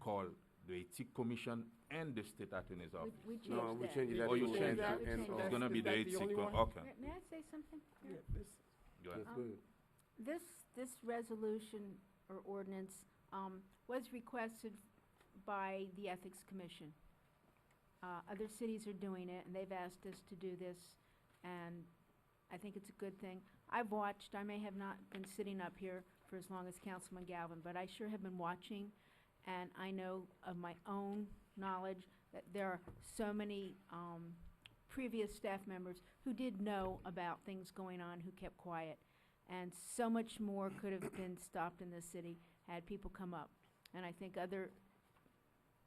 call the Ethics Commission and the state attorney's office? We changed No, we that. changed that Oh, you to changed and- that? and It's all. It's gonna be Is the that the Ethics, only one? okay. May I say something? Yeah, this, Go ahead. That's good. This resolution or ordinance was requested by the Ethics Commission. Other cities are doing it, and they've asked us to do this, and I think it's a good thing. I've watched, I may have not been sitting up here for as long as Councilman Galvin, but I sure have been watching, and I know of my own knowledge that there are so many previous staff members who did know about things going on, who kept quiet. And so much more could have been stopped in this city had people come up. And I think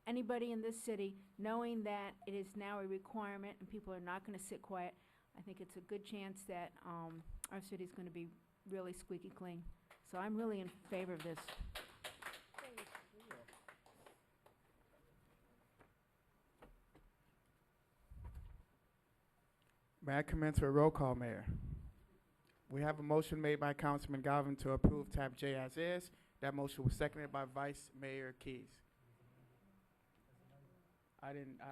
anybody in this city, knowing that it is now a requirement and people are not gonna sit quiet, I think it's a good chance that our city's gonna be really squeaky clean. So I'm really in favor of this. May I commence with a roll call, Mayor? We have a motion made by Councilman Galvin to approve tab J as is. That motion was seconded by Vice Mayor Keys.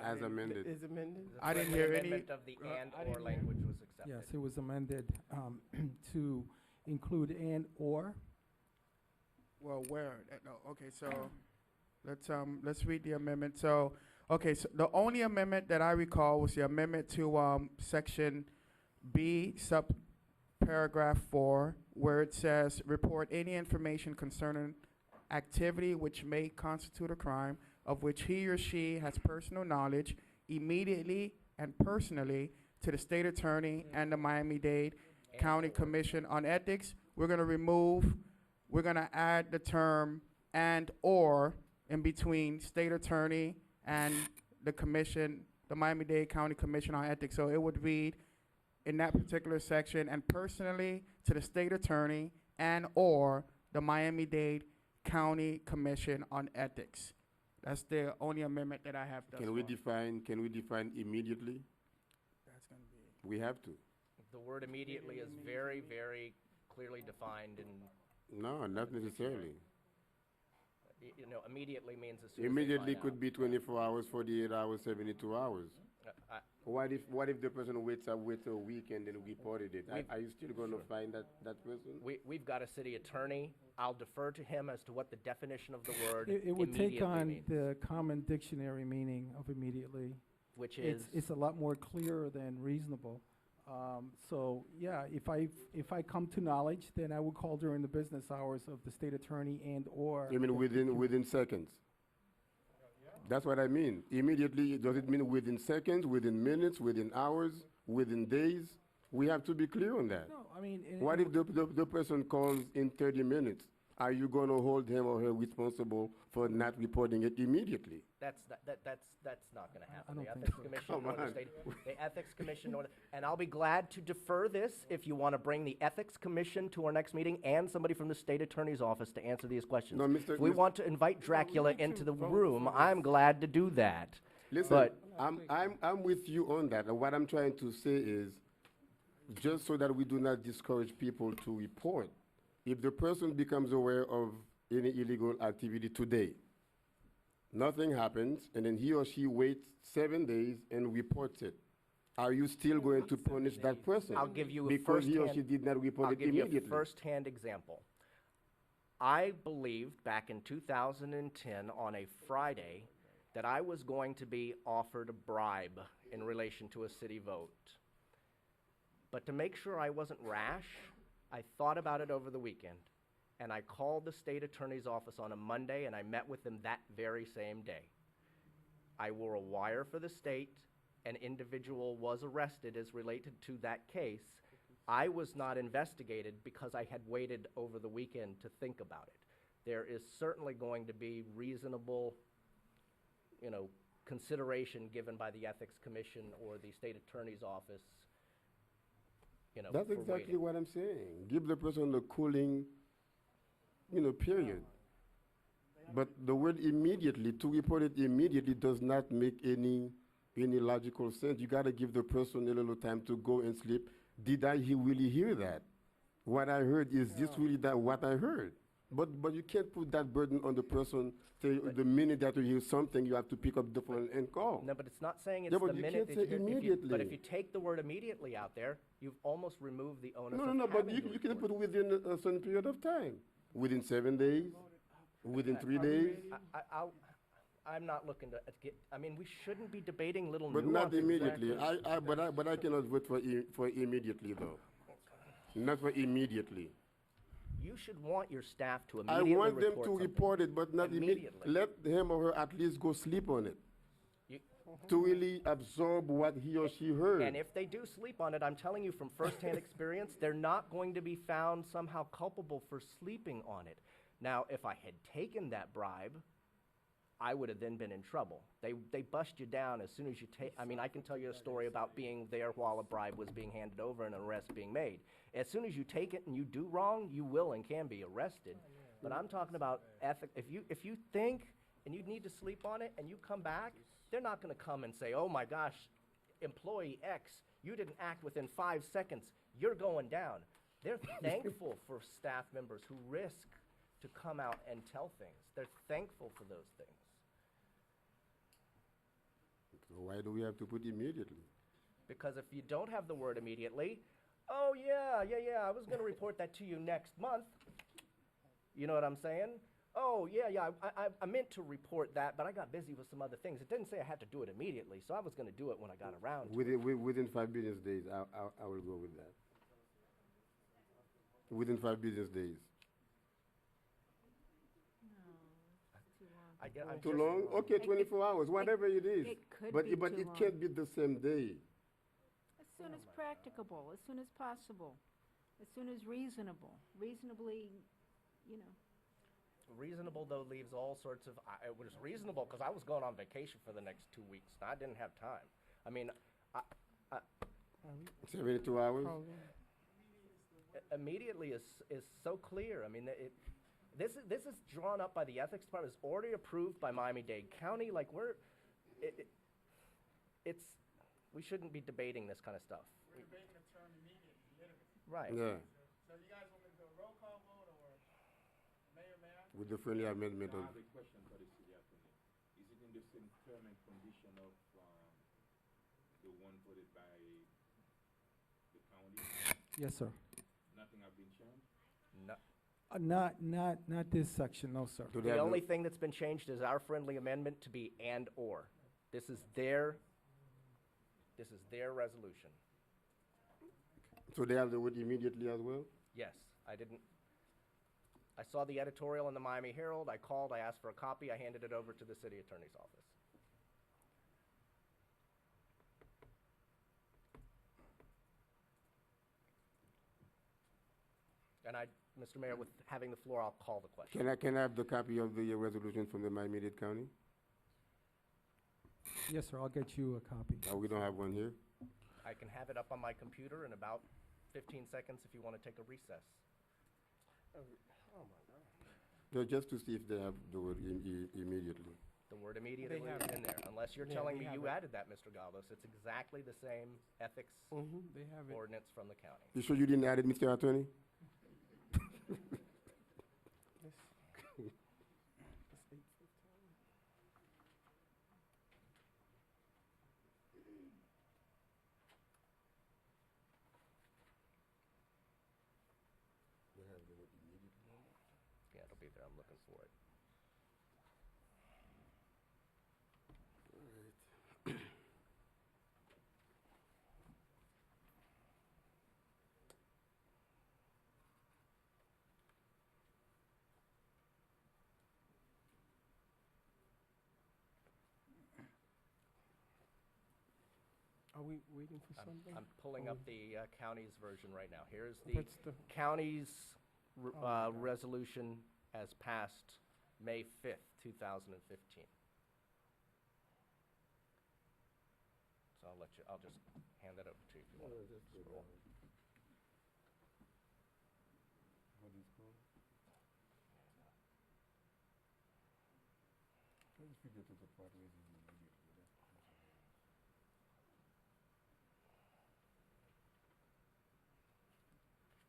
As amended. is amended? The I didn't friendly hear any- amendment of the I and/or didn't hear- language was accepted. Yes, it was amended to include and/or. Well, where? No, okay, so let's read the amendment. So, okay, so the only amendment that I recall was the amendment to section B, subparagraph 4, where it says, report any information concerning activity which may constitute a crime of which he or she has personal knowledge immediately and personally to the state attorney and the Miami-Dade County Commission on Ethics. We're gonna add the term and/or in between state attorney and the commission, the Miami-Dade County Commission on Ethics. So it would read in that particular section, and personally to the state attorney and/or the Miami-Dade County Commission on Ethics. That's the only amendment that I have thus Can we far. define immediately? That's gonna be. We have to. The word immediately is very, very clearly defined in, No, not necessarily. you know, immediately means as soon as they Immediately find could out. be 24 hours, 48 hours, 72 hours. What if the person waits a week and then reported it? We've- Are you still going to Sure. find that person? We've got a city attorney. I'll defer to him as to what the definition of the word It would take immediately on means, the common dictionary meaning of immediately. which is, It's a lot more clear than reasonable. So, yeah, if I come to knowledge, then I would call during the business hours of the state attorney and/or. You mean within seconds? That's what I mean. Immediately, does it mean within seconds, within minutes, within hours, within days? We have to be clear on that. No, I mean. What if the person calls in 30 minutes? Are you going to hold him or her responsible for not reporting it immediately? that's not gonna happen. don't The think Ethics so. Commission Come nor the on. state, the Ethics Commission nor, and I'll be glad to defer this if you wanna bring the Ethics Commission to our next meeting and somebody from the state attorney's office to answer these questions. No, Mr. If we Mr. want to invite Dracula need to into the vote room, for I'm glad to do that. Listen, But- I'm with you on that. And what I'm trying to say is, just so that we do not discourage people to report, if the person becomes aware of any illegal activity today, nothing happens, and then he or she waits 7 days and reports it, are you still going to punish that person? I'll give you a Because he or firsthand- she did not report I'll it give you a immediately. first-hand example. I believed back in 2010 on a Friday that I was going to be offered a bribe in relation to a city vote. But to make sure I wasn't rash, I thought about it over the weekend, and I called the state attorney's office on a Monday, and I met with them that very same day. I wore a wire for the state. an individual was arrested as related to that case, I was not investigated because I had waited over the weekend to think about it. There is certainly going to be reasonable, consideration given by the Ethics Commission or the State Attorney's Office, That's for exactly waiting. what I'm saying. Give the person a cooling, period. But the word immediately, to report it immediately does not make any logical sense. You gotta give the person a little time to go and sleep. Did I really hear that? What I heard, is this really what I heard? But you can't put that burden on the person. Say the minute that you hear something, you have to pick up the phone and call. No, but it's not saying it's Yeah, but the you minute can't that say you hear- immediately. But if you take the word immediately out there, you've almost removed the onus No, of but having you to can report. put within a certain period of time. Within 7 days, within 3 days, I'm not looking to get, we shouldn't be debating little but nuances. not immediately. But I cannot vote for immediately though. Not for immediately. You should want your staff to I immediately want them report to something. report it, but not immediately. Let him or her at least go sleep on it You- to really absorb what he or she heard. And if they do sleep on it, I'm telling you from firsthand experience, they're not going to be found somehow culpable for sleeping on it. Now, if I had taken that bribe, I would have then been in trouble. They bust you down as soon as you take, I can tell you a story about being there while a bribe was being handed over and an arrest being made. As soon as you take it and you do wrong, you will and can be arrested. But I'm talking about if you think and you need to sleep on it and you come back, they're not gonna come and say, oh my gosh, employee X, you didn't act within 5 seconds, you're going down. They're thankful for staff members who risk to come out and tell things. They're thankful for those things. So why do we have to put immediately? Because if you don't have the word immediately, oh yeah, I was gonna report that to you next month. You know what I'm saying? Oh, yeah, I meant to report that, but I got busy with some other things. It didn't say I had to do it immediately, so I was gonna do it when I got around to it. Within 5 business days, I will go with that. Within 5 business days. I'm Too just- long? Okay, 24 hours, whatever it is. It could But be but too it long. can't be the same day. As soon as practicable, as soon as possible, as soon as reasonable, reasonably, Reasonable, though, leaves all sorts of, it was reasonable, because I was going on vacation for the next 2 weeks, and I didn't have time. 72 hours? Immediately is so clear. This is drawn up by the ethics department. It's already approved by Miami-Dade County. Like we shouldn't be debating this kind of stuff. We're debating the term immediately, literally. Right. Yeah, So you guys want me to do a roll call vote or mayor, may I? with the friendly amendment I of, have a question for the city attorney. Is it in the same term and condition of the one voted by the county? Yes, sir. Nothing have been changed? No. Not this section, no, sir. do they The have only thing that's been changed is our friendly amendment to be and/or. This is their resolution. so they have the word immediately as well? Yes, I saw the editorial in the Miami Herald. I called, I asked for a copy, I handed it over to the city attorney's office. And Mr. Mayor, with having the floor, I'll call the question. Can I have the copy of the resolution from the Miami-Dade County? Yes, sir, I'll get you a copy. We don't have one here. I can have it up on my computer in about 15 seconds if you want to take a recess. Just to see if they have the word immediately. The word immediately They have is it. in there, unless you're Yeah, telling they me have you it. added that, Mr. Galvez. It's exactly the same ethics They have it. ordinance from the county. You sure you didn't add it, Mr. Attorney? Yeah, it'll be there. I'm looking for it. Are we waiting for something? I'm pulling Or up the county's version right now. Here's if the it's the- county's Oh my God. resolution as passed May 5th, 2015. So I'll just hand that over to you if you want to scroll.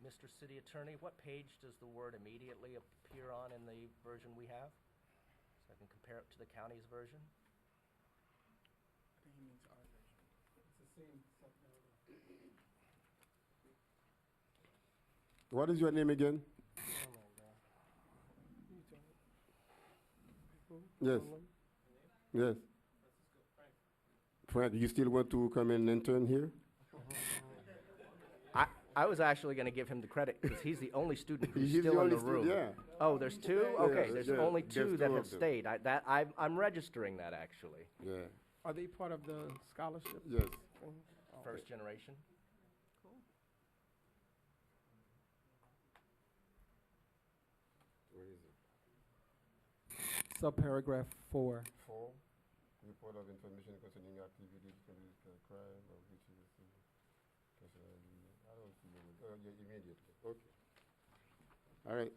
Mr. City Attorney, what page does the word immediately appear on in the version we have? So I can compare it to the county's version. What is your name again? Yes. Yes. Frank, you still want to come and intern here? I was actually going to give him the credit because he's the only student who's He's the still in only the room. yeah. Oh, there's two? Yeah, Okay, there's yeah, only there's two that two have of them. stayed. I'm registering that actually. Yeah. Are they part of the scholarship? Yes. thing? Oh, First generation. Where is it? Subparagraph 4. 4. Report of information concerning activities committed crime of which is I don't see it. Yeah, immediately. Okay. All right.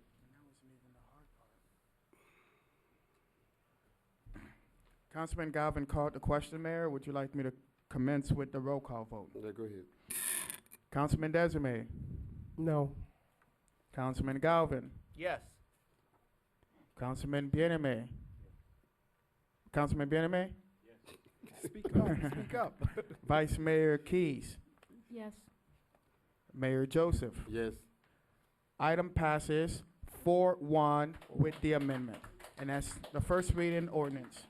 Councilman Galvin called the question, Mayor. Would you like me to commence with the roll call vote? Yeah, go ahead. Councilman Desiree, No. Councilman Galvin, Yes. Councilman Bieneme. Councilman Bieneme? Speak up, speak up. Vice Mayor Keys, Yes. Mayor Joseph. Yes. Item passes 4-1 with the amendment. And that's the first reading ordinance.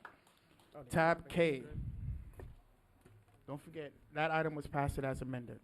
Oh, the Tab other thing is K. good. Don't forget, that item was passed as amended.